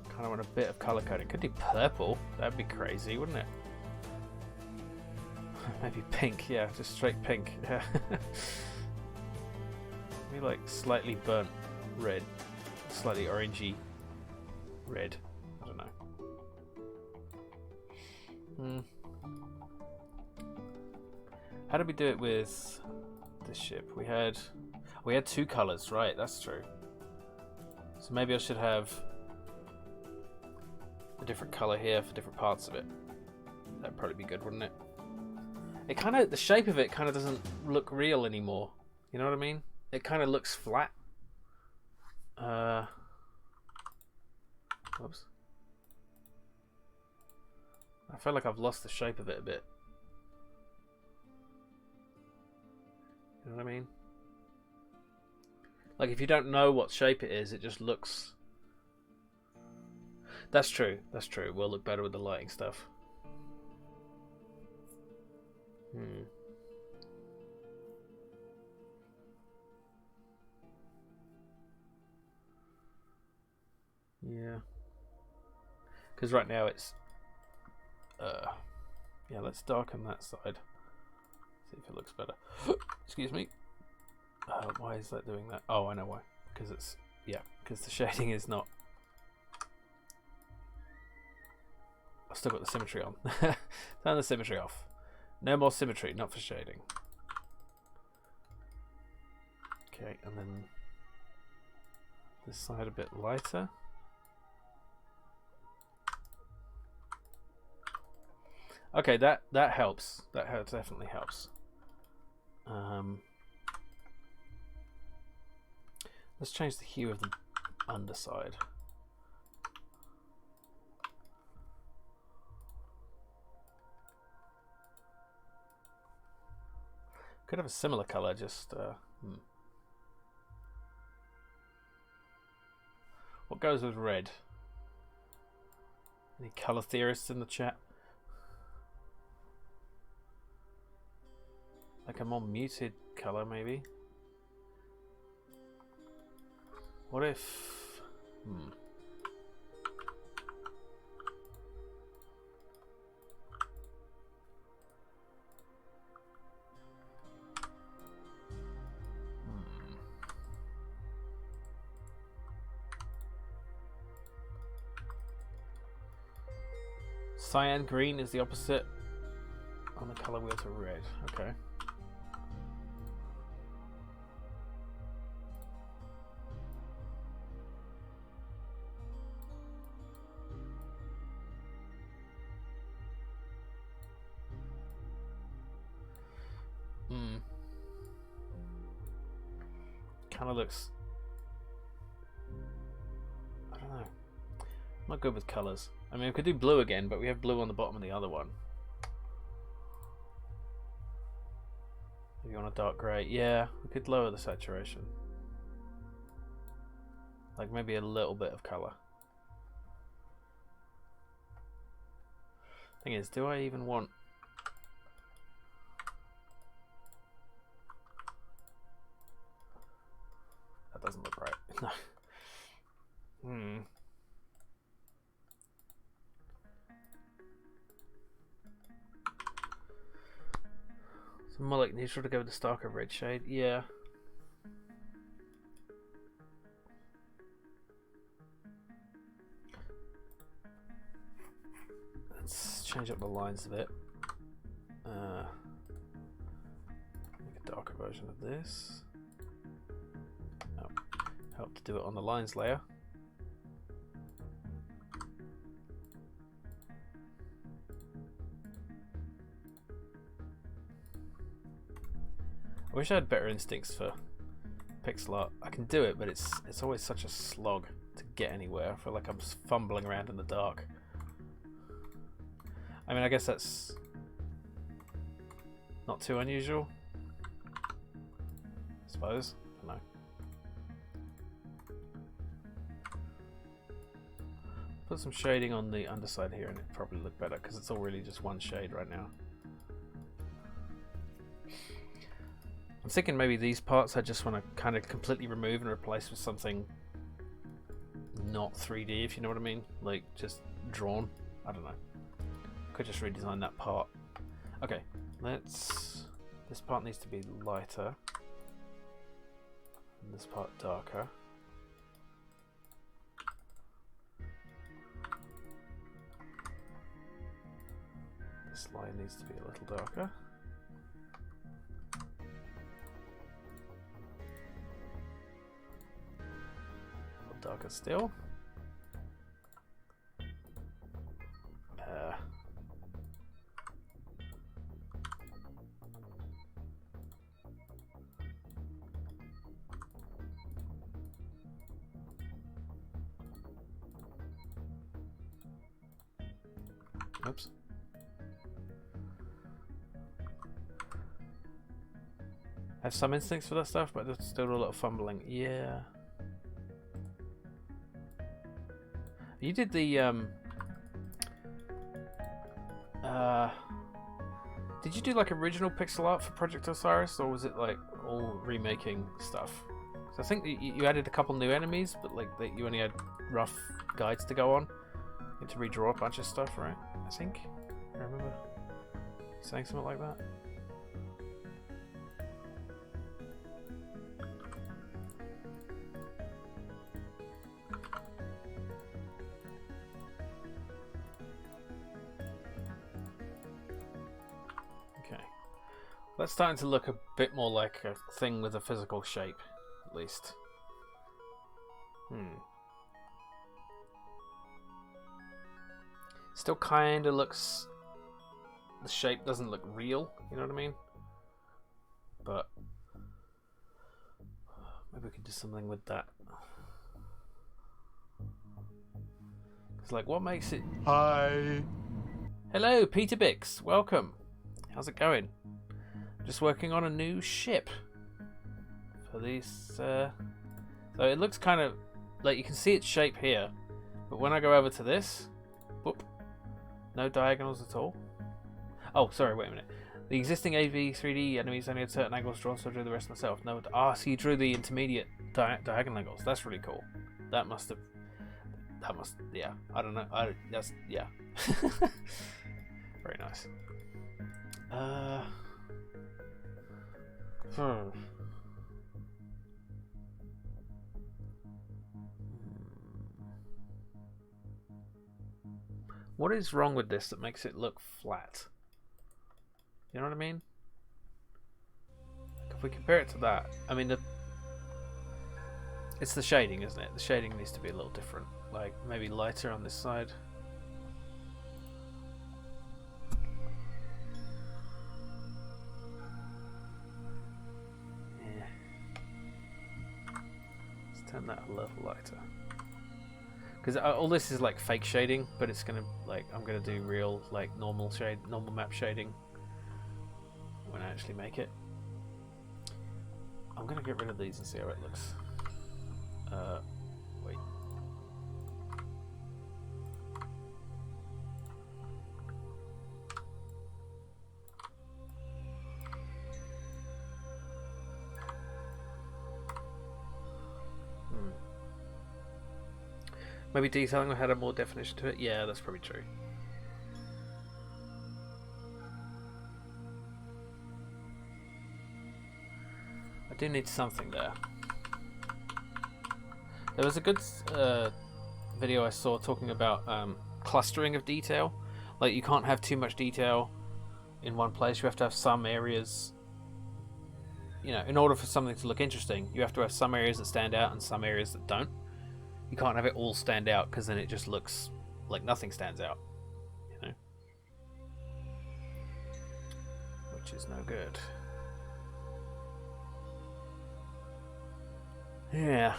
Kind of want a bit of color coding. Could do purple. That'd be crazy, wouldn't it? Maybe pink. Yeah, just straight pink. Yeah. Maybe like slightly burnt red, slightly orangey red. I don't know. How did we do it with the ship? We had two colors, right? That's true. So maybe I should have a different color here for different parts of it. That'd probably be good, wouldn't it? It kind of, the shape of it kind of doesn't look real anymore. You know what I mean? It kind of looks flat. Whoops. I feel like I've lost the shape of it a bit. You know what I mean? Like if you don't know what shape it is, it just looks... That's true. That's true. It will look better with the lighting stuff. Yeah. Because right now it's... yeah, let's darken that side. See if it looks better. Excuse me. Why is that doing that? Oh, I know why. Because it's... Yeah, because the shading is not... I've still got the symmetry on. Turn the symmetry off. No more symmetry, not for shading. Okay, and then this side a bit lighter. Okay, that helps. That definitely helps. Let's change the hue of the underside. Could have a similar color, just what goes with red? Any color theorists in the chat? Like a more muted color, maybe? What if... Cyan green is the opposite on the color wheel to red. Okay. Kind of looks... I don't know. I'm not good with colors. I mean, we could do blue again, but we have blue on the bottom of the other one. Maybe on a dark grey. Yeah, we could lower the saturation. Like maybe a little bit of colour. Thing is, do I even want... That doesn't look right. No. So More like neutral to go with the darker red shade. Yeah. Let's change up the lines a bit. Make a darker version of this. Oh, help to do it on the lines layer. I wish I had better instincts for pixel art. I can do it, but it's always such a slog to get anywhere. I feel like I'm just fumbling around in the dark. I mean, I guess that's not too unusual, I suppose. I don't know. Put some shading on the underside here and it'd probably look better because it's all really just one shade right now. I'm thinking maybe these parts I just want to kind of completely remove and replace with something not 3D, if you know what I mean. Like just drawn. I don't know. Could just redesign that part. Okay, let's... This part needs to be lighter. And this part darker. This line needs to be a little darker. Darker still. Oops. I have some instincts for that stuff, but there's still a lot of fumbling. Yeah. You did the did you do like original pixel art for Project Osiris, or was it like all remaking stuff? Because I think you added a couple new enemies, but like you only had rough guides to go on. You had to redraw a bunch of stuff, right? I think I remember saying something like that. That's starting to look a bit more like a thing with a physical shape, at least. Still kind of looks... The shape doesn't look real, you know what I mean? But... Maybe we could do something with that. It's like, what makes it... Hi! Hello, Peter Bix. Welcome. How's it going? Just working on a new ship for these. So it looks kind of like you can see its shape here, but when I go over to this, boop, no diagonals at all. Oh, sorry, wait a minute. The existing AV3D enemies only had certain angles drawn, so I drew the rest myself. No, so you drew the intermediate diagonal angles. That's really cool. That must, yeah. I don't know. Yeah. Very nice. What is wrong with this that makes it look flat? You know what I mean? If we compare it to that, I mean, it's the shading, isn't it? The shading needs to be a little different. Like, maybe lighter on this side. Turn that a little lighter, because all this is like fake shading, but it's gonna I'm gonna do real like normal map shading when I actually make it. I'm gonna get rid of these and see how it looks. Wait. Maybe detailing had a more definition to it. Yeah, that's probably true. do need something there. There was a good video I saw talking about clustering of detail. Like, you can't have too much detail in one place. You have to have some areas, you know, in order for something to look interesting, you have to have some areas that stand out and some areas that don't. You can't have it all stand out, because then it just looks like nothing stands out, you know, which is no good. Yeah.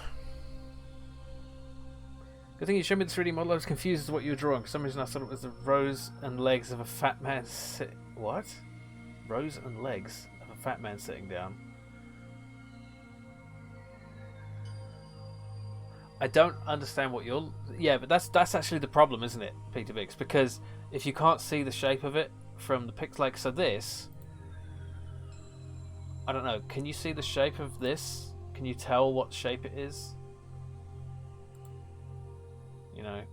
Good thing you showed me the 3D model. I was confused as to what you were drawing. For some reason I thought it was the rows and legs of a fat man What? Rows and legs of a fat man sitting down. I don't understand what you're... Yeah, but that's actually the problem, isn't it, Peter Biggs? Because if you can't see the shape of it from the pics, like, so this... I don't know, can you see the shape of this? Can you tell what shape it is? You know?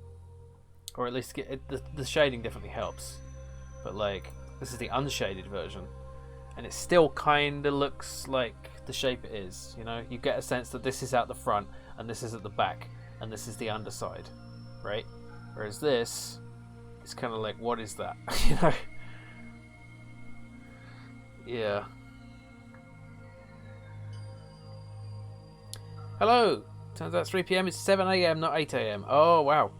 Or at least get it, the shading definitely helps. But, like, this is the unshaded version. And it still kind of looks like the shape it is, you know? You get a sense that this is out the front, and this is at the back, and this is the underside, right? Whereas this, it's kind of like, what is that? You know? Yeah. Hello! Turns out it's 3 PM, it's 7 AM, not 8 AM. Oh, wow.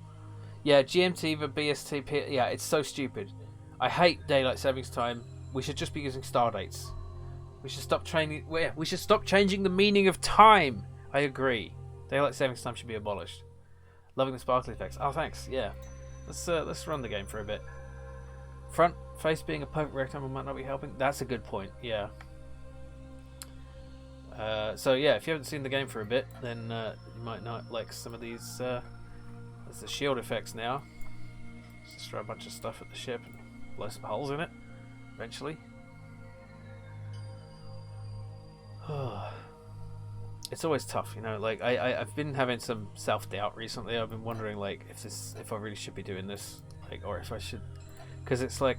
Yeah, GMT, the BST, yeah, it's so stupid. I hate daylight savings time. We should just be using star dates. We should stop we should stop changing the meaning of time. I agree. Daylight savings time should be abolished. Loving the sparkly effects. Oh, thanks. Yeah. Let's run the game for a bit. Front face being a perfect rectangle might not be helping. That's a good point. Yeah. So yeah, if you haven't seen the game for a bit, then you might not like some of these. There's the shield effects now. Just throw a bunch of stuff at the ship and blow some holes in it. Eventually. It's always tough, you know. Like I've been having some self-doubt recently. I've been wondering, like, if I really should be doing this, like, or if I should, because it's like,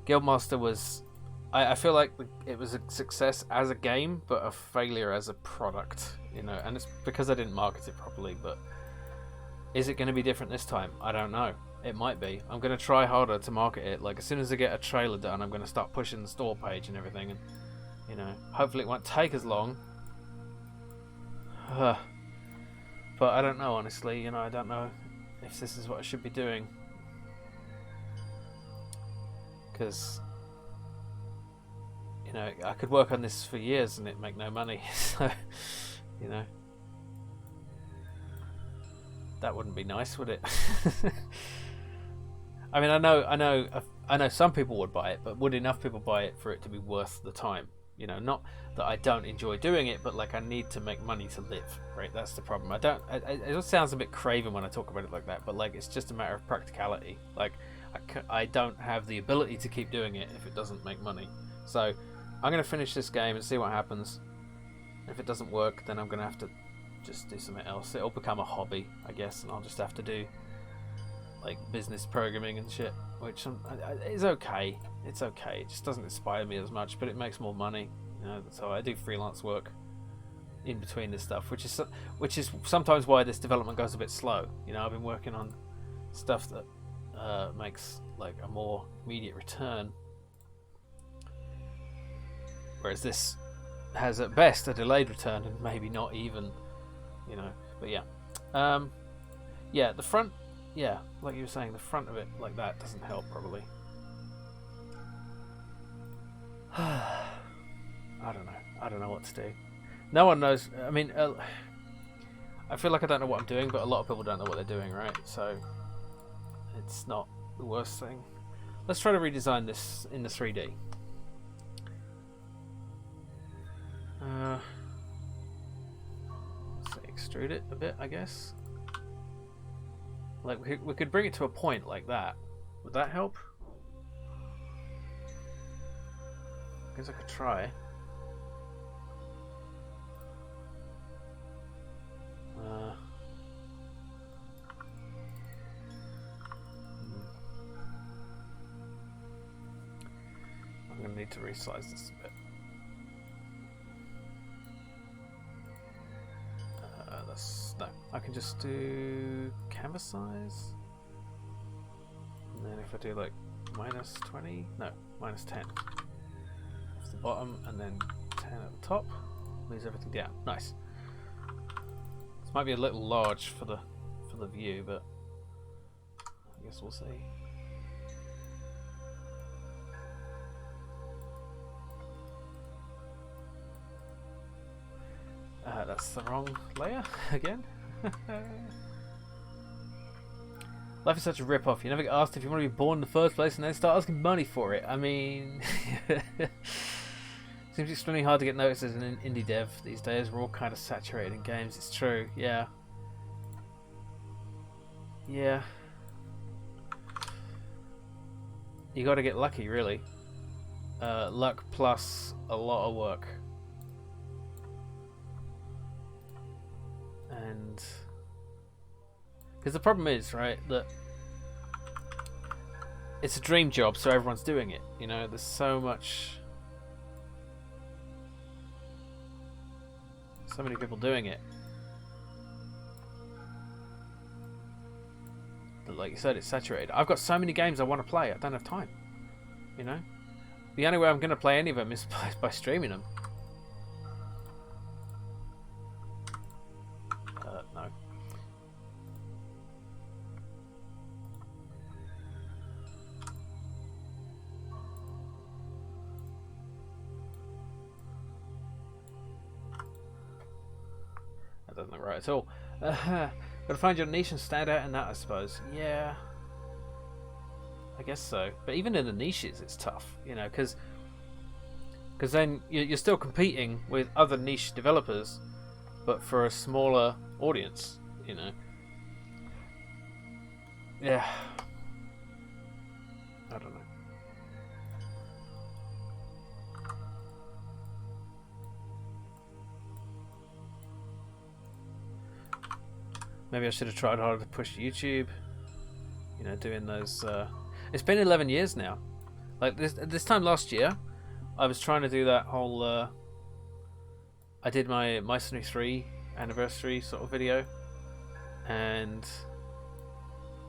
Guildmaster was, I feel like it was a success as a game, but a failure as a product, you know. And it's because I didn't market it properly. But is it going to be different this time? I don't know. It might be. I'm going to try harder to market it. Like, as soon as I get a trailer done, I'm going to start pushing the store page and everything, and, you know, hopefully it won't take as long. But I don't know, honestly. You know, I don't know if this is what I should be doing. Because, you know, I could work on this for years and it make no money. So, you know, that wouldn't be nice, would it? I mean, I know some people would buy it, but would enough people buy it for it to be worth the time? You know, not that I don't enjoy doing it, but like, I need to make money to live, right? That's the problem. It sounds a bit craven when I talk about it like that, but like, it's just a matter of practicality. Like, I don't have the ability to keep doing it if it doesn't make money. So I'm going to finish this game and see what happens. If it doesn't work, then I'm going to have to just do something else. It'll become a hobby, I guess, and I'll just have to do like business programming and shit, which is okay. It's okay. It just doesn't inspire me as much, but it makes more money, you know. So I do freelance work in between this stuff, which is sometimes why this development goes a bit slow. You know, I've been working on stuff that makes like a more immediate return, whereas this has at best a delayed return and maybe not even, you know. But yeah, yeah, the front. Yeah, like you were saying, the front of it like that doesn't help probably. I don't know. I don't know what to do. No one knows. I mean, I feel like I don't know what I'm doing, but a lot of people don't know what they're doing, right? So it's not the worst thing. Let's try to redesign this in the 3D. Let's extrude it a bit, I guess. Like, we could bring it to a point like that. Would that help? I guess I could try. I'm going to need to resize this a bit. can just do canvas size. And then if I do like minus 20, no, minus 10 off the bottom, and then 10 at the top, moves everything down. Nice. This might be a little large for the view, but I guess we'll see. That's the wrong layer again. Life is such a rip-off. You never get asked if you want to be born in the first place and then start asking money for it. I mean, seems extremely hard to get noticed as an indie dev these days. We're all kind of saturated in games. It's true, yeah. Yeah. You got to get lucky, really. Luck plus a lot of work. And because the problem is, right, that it's a dream job, so everyone's doing it. You know, there's so many people doing it. But like you said, it's saturated. I've got so many games I want to play. I don't have time. You know, the only way I'm going to play any of them is by streaming them. No. That doesn't look right at all. Gotta find your niche and stand out in that, I suppose. Yeah, I guess so. But even in the niches, it's tough, you know, because then you're still competing with other niche developers, but for a smaller audience, you know. Yeah, I don't know. Maybe I should have tried harder to push YouTube. You know, doing those. It's been 11 years now. Like this time last year, I was trying to do that whole. I did my Masonry 3 anniversary sort of video, and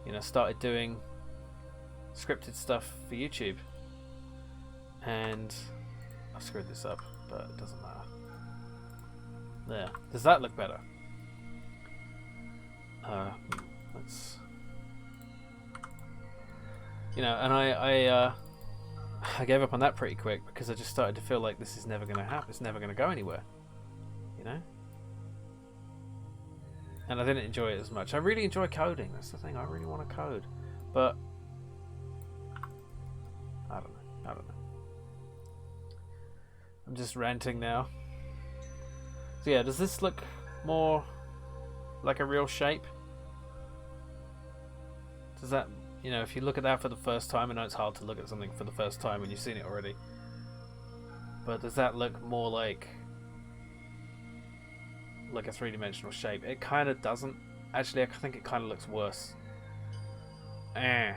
you know, started doing scripted stuff for YouTube. And I screwed this up, but it doesn't matter. There. Does that look better? Let's, you know, and I gave up on that pretty quick because I just started to feel like this is never going to happen. It's never going to go anywhere, you know. And I didn't enjoy it as much. I really enjoy coding. That's the thing. I really want to code, but I don't know. I'm just ranting now. So yeah, does this look more like a real shape? Does that, you know, if you look at that for the first time, I know it's hard to look at something for the first time when you've seen it already, but does that look more like a three-dimensional shape? It kind of doesn't. Actually, I think it kind of looks worse. Yeah.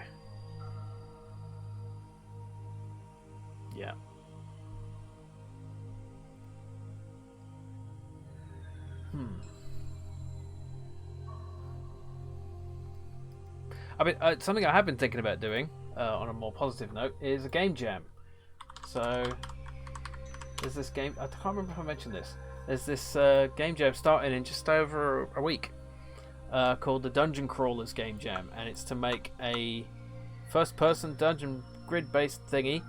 I mean, something I have been thinking about doing, on a more positive note, is a game jam. So, there's this game. I can't remember if I mentioned this. There's this game jam starting in just over a week, called the Dungeon Crawlers Game Jam, and it's to make a first-person dungeon grid-based thingy,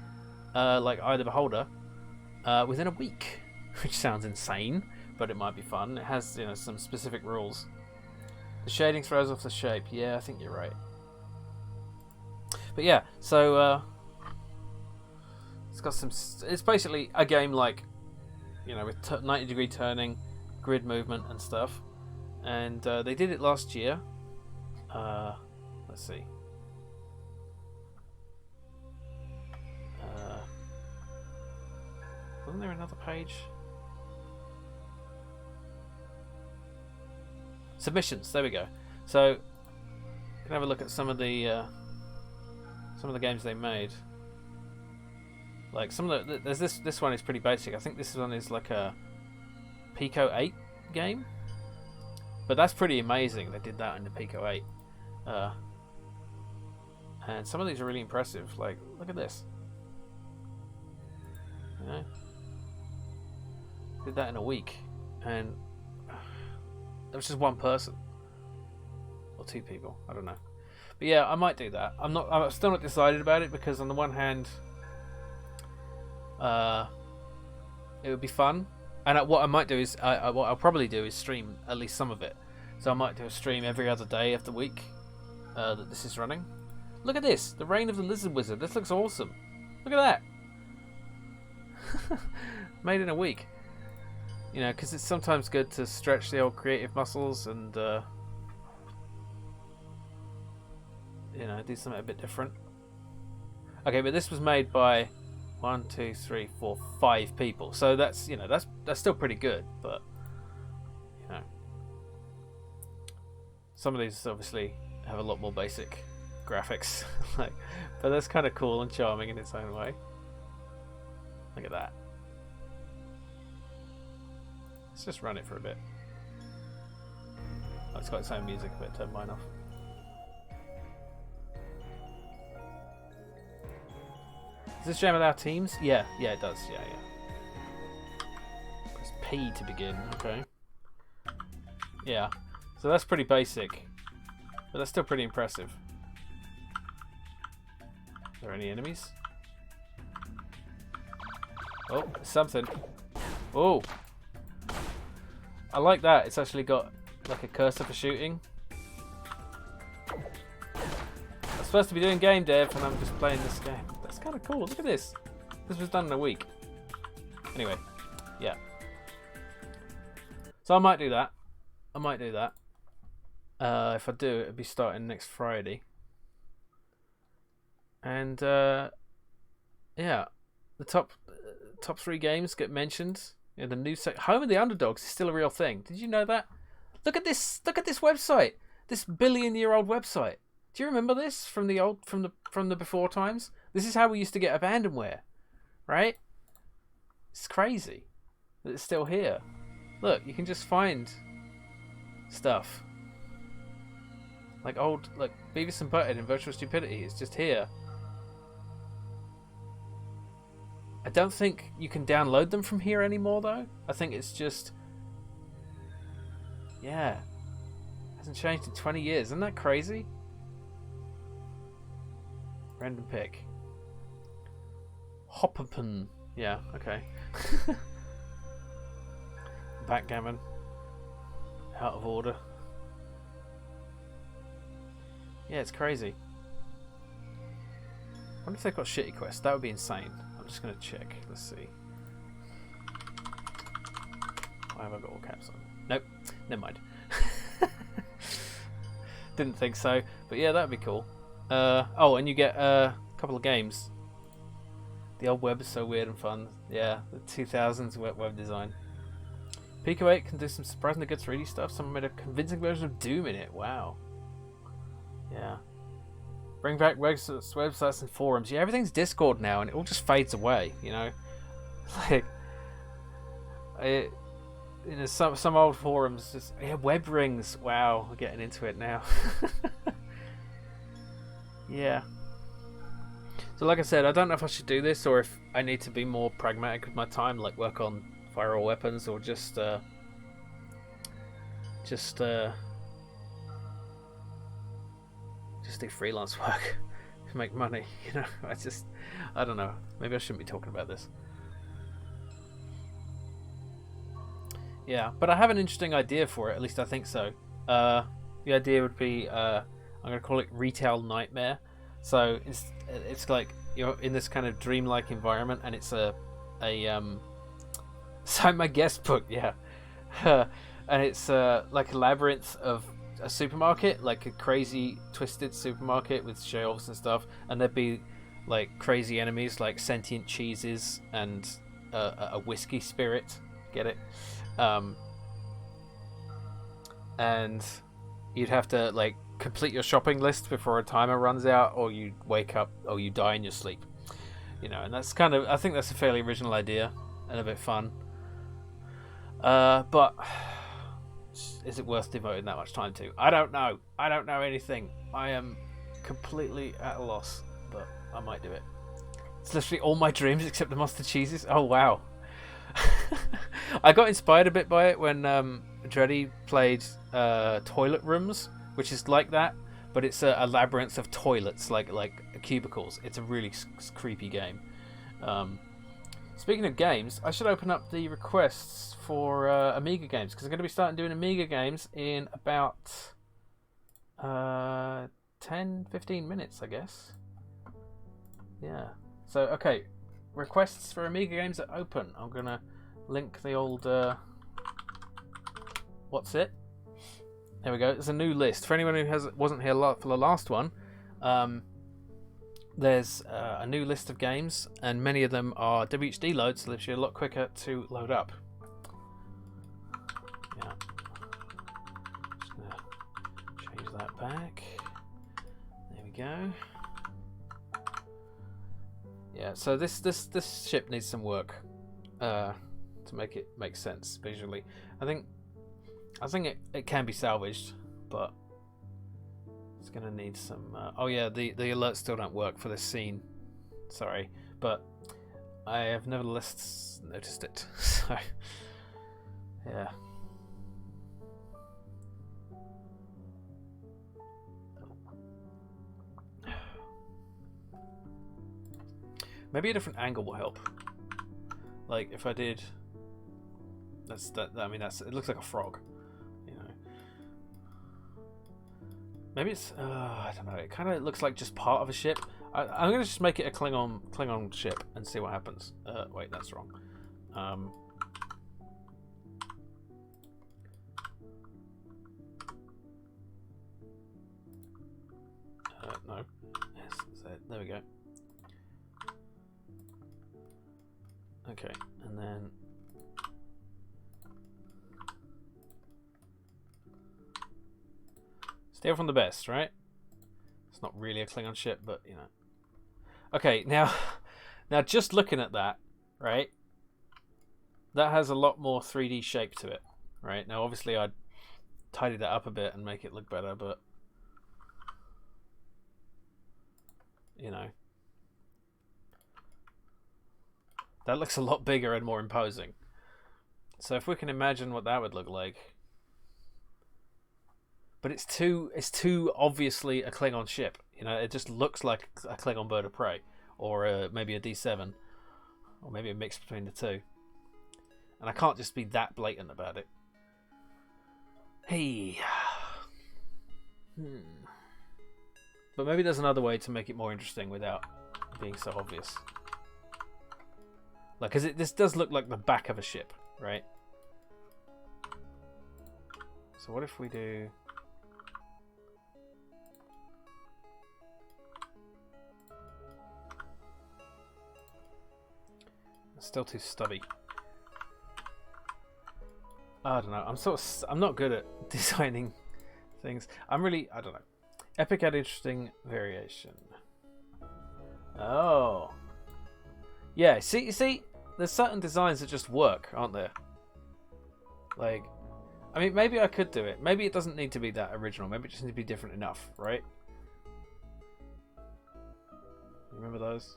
like Eye of the Beholder, within a week, which sounds insane, but it might be fun. It has, you know, some specific rules. The shading throws off the shape. Yeah, I think you're right. But yeah, so it's got some. It's basically a game like, you know, with 90-degree turning, grid movement and stuff. And they did it last year. Let's see. Wasn't there another page? Submissions. There we go. So you can have a look at some of the games they made. Like some of the there's this one is pretty basic. I think this one is like a Pico 8 game. But that's pretty amazing. They did that in the Pico 8. And some of these are really impressive. Like, look at this. You know? Did that in a week. And there was just one person. Or two people. I don't know. But yeah, I might do that. I'm still not decided about it because on the one hand, it would be fun. And what I might do is, what I'll probably do is stream at least some of it. So I might do a stream every other day of the week that this is running. Look at this, the Reign of the Lizard Wizard. This looks awesome. Look at that. Made in a week. You know, because it's sometimes good to stretch the old creative muscles and, you know, do something a bit different. Okay, but this was made by 1, 2, 3, 4, 5 people. So that's, you know, that's still pretty good, but you know, some of these obviously have a lot more basic graphics, like, but that's kind of cool and charming in its own way. Look at that. Let's just run it for a bit. Oh, it's got its own music, but turn mine off. Does this jam allow teams? Yeah, it does. Yeah. Press P to begin. Okay. Yeah. So that's pretty basic, but that's still pretty impressive. Are there any enemies? Oh, something. Oh. I like that. It's actually got like a cursor for shooting. I'm supposed to be doing game dev and I'm just playing this game. That's kind of cool. Look at this. This was done in a week. Anyway, yeah. So I might do that. If I do, it'll be starting next Friday. And yeah, the top 3 games get mentioned. You know, the new Home of the Underdogs is still a real thing. Did you know that? Look at this website. This billion-year-old website. Do you remember this from the before times? This is how we used to get abandonware, right? It's crazy that it's still here. Look, you can just find stuff like Beavis and Butthead and Virtual Stupidity. It's just here. I don't think you can download them from here anymore, though. I think it's just, yeah, hasn't changed in 20 years. Isn't that crazy? Random pick. Hopperpin. Yeah, okay. Backgammon. Out of order. Yeah, it's crazy. I wonder if they've got shitty quests. That would be insane. I'm just going to check. Let's see. Why have I got all caps on? Nope. Never mind. Didn't think so. But yeah, that would be cool. Oh, and you get a couple of games. The old web is so weird and fun. Yeah, the 2000s web design. Pico 8 can do some surprisingly good 3D stuff. Someone made a convincing version of Doom in it. Wow. Yeah. Bring back websites and forums. Yeah, everything's Discord now, and it all just fades away. You know, like, you know, some old forums just, yeah, web rings. Wow, we're getting into it now. Yeah. So like I said, I don't know if I should do this or if I need to be more pragmatic with my time, like work on viral weapons, or just do freelance work to make money. You know, I don't know. Maybe I shouldn't be talking about this. Yeah, but I have an interesting idea for it. At least I think so. The idea would be, I'm going to call it Retail Nightmare. So it's like you're in this kind of dreamlike environment, and it's a so my guest book, yeah. And it's like a labyrinth of a supermarket, like a crazy twisted supermarket with shelves and stuff, and there'd be like crazy enemies like sentient cheeses and a whiskey spirit. Get it? And you'd have to like complete your shopping list before a timer runs out, or you wake up, or you die in your sleep. You know, and that's kind of, I think that's a fairly original idea and a bit fun. But is it worth devoting that much time to? I don't know. I don't know anything. I am completely at a loss, but I might do it. It's literally all my dreams except the mustard cheeses. Oh wow. I got inspired a bit by it when Dreddy played Toilet Rooms, which is like that, but it's a labyrinth of toilets, like cubicles. It's a really creepy game. Speaking of games, I should open up the requests for Amiga games, because I'm going to be starting doing Amiga games in about 10-15 minutes, I guess. Yeah. So, okay. Requests for Amiga games are open. I'm going to link the old... what's it? There we go. There's a new list. For anyone who wasn't here for the last one, there's a new list of games, and many of them are WHD loads, so they're a lot quicker to load up. Yeah. Just gonna change that back. There we go. Yeah. So this ship needs some work to make it make sense visually. I think it can be salvaged, but it's gonna need some. Oh yeah, the alerts still don't work for this scene. Sorry, but I have nevertheless noticed it. So yeah. Maybe a different angle will help. Like if I did. I mean, it looks like a frog. Maybe it's, I don't know, it kind of looks like just part of a ship. I'm going to just make it a Klingon ship and see what happens. Wait, that's wrong. No. Yes, there we go. Okay, and then... Steal from the best, right? It's not really a Klingon ship, but you know. Okay, now just looking at that, right? That has a lot more 3D shape to it, right? Now, obviously, I'd tidy that up a bit and make it look better, but you know, that looks a lot bigger and more imposing. So if we can imagine what that would look like. But it's too obviously a Klingon ship. You know, it just looks like a Klingon bird of prey, or maybe a D7, or maybe a mix between the two. And I can't just be that blatant about it. Hey, But maybe there's another way to make it more interesting without being so obvious. Like, because this does look like the back of a ship, right? So what if we do? Still too stubby. I don't know. I'm not good at designing things. I don't know. Epic had interesting variation. Oh. Yeah, see, there's certain designs that just work, aren't there? Like, I mean, maybe I could do it. Maybe it doesn't need to be that original. Maybe it just needs to be different enough, right? Remember those?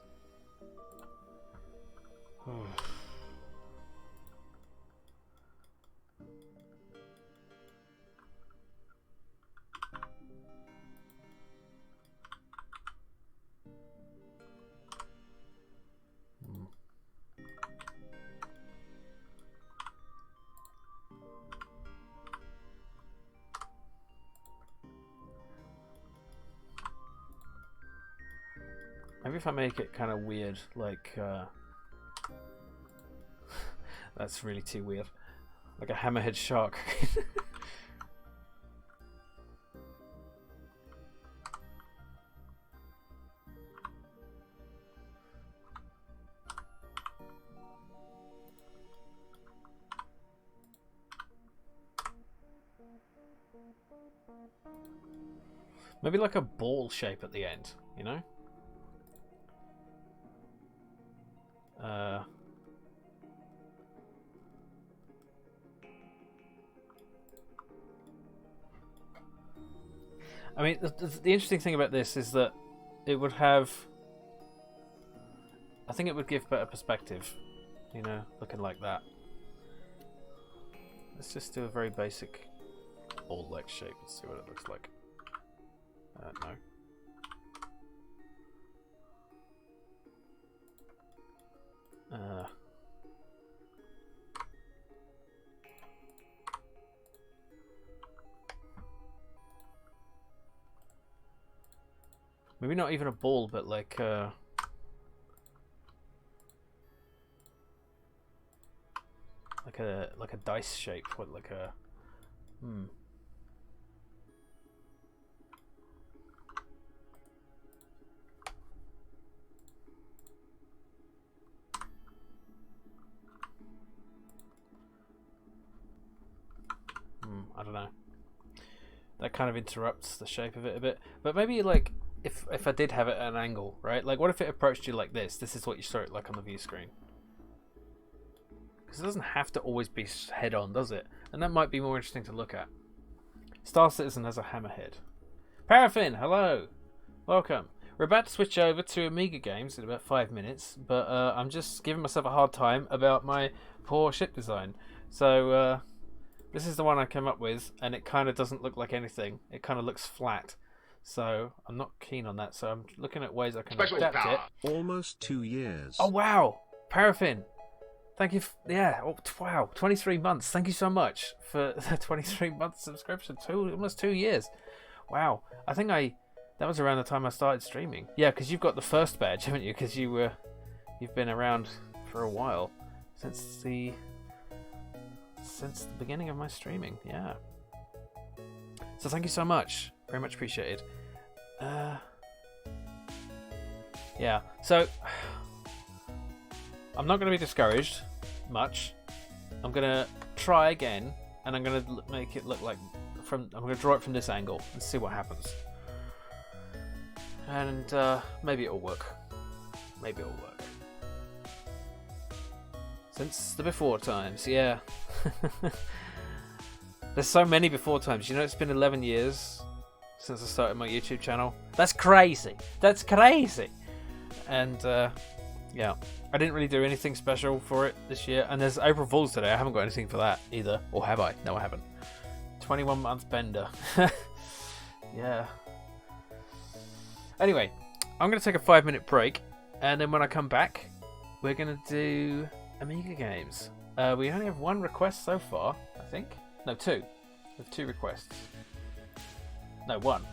Maybe if I make it kind of weird, like that's really too weird, like a hammerhead shark. Maybe like a ball shape at the end, you know? I mean, the interesting thing about this is that it would have... I think it would give better perspective, you know, looking like that. Let's just do a very basic old leg shape and see what it looks like. No. Maybe not even a ball, but like a dice shape. What, like a I don't know. That kind of interrupts the shape of it a bit. But maybe like if I did have it at an angle, right? Like what if it approached you like this? This is what you saw it like on the view screen. Because it doesn't have to always be head on, does it? And that might be more interesting to look at. Star Citizen has a hammerhead. Paraffin, hello! Welcome. We're about to switch over to Amiga games in about 5 minutes, but I'm just giving myself a hard time about my poor ship design. So this is the one I came up with, and it kind of doesn't look like anything. It kind of looks flat. So I'm not keen on that, so I'm looking at ways I can adapt it. Almost 2 years. Oh wow! Paraffin! Thank you. Wow, 23 months. Thank you so much for the 23-month subscription. Almost 2 years. Wow. I think that was around the time I started streaming. Yeah, because you've got the first badge, haven't you? Because you've been around for a while since the beginning of my streaming. Yeah. So thank you so much. Very much appreciated. Yeah. So I'm not going to be discouraged much. I'm going to try again, and I'm going to make it look like I'm going to draw it from this angle and see what happens. And maybe it'll work. Maybe it'll work. Since the before times, yeah. There's so many before times. You know, it's been 11 years since I started my YouTube channel. That's crazy. That's crazy. And yeah, I didn't really do anything special for it this year. And there's April Fool's today. I haven't got anything for that either. Or have I? No, I haven't. 21-month bender. Yeah. Anyway, I'm going to take a 5-minute break. And then when I come back, we're going to do Amiga games. We only have one request so far, I think. No, two. We have 2 requests. No, 1.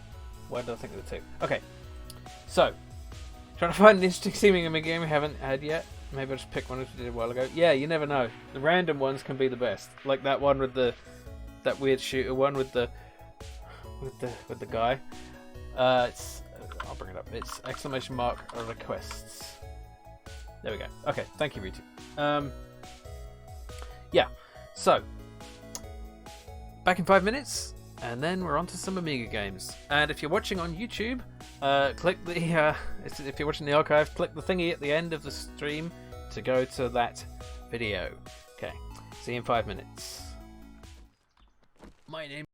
Why did I think of the 2? Okay. So, trying to find an interesting seeming Amiga game we haven't had yet. Maybe I'll just pick one as we did a while ago. Yeah, you never know. The random ones can be the best. Like that one with that weird shooter one with the guy. I'll bring it up. It's ! requests. There we go. Okay, thank you, Ritu. Yeah. So, back in 5 minutes, and then we're on to some Amiga games. And if you're watching on YouTube, click the if you're watching the archive, click the thingy at the end of the stream to go to that video. Okay, see you in 5 minutes. My name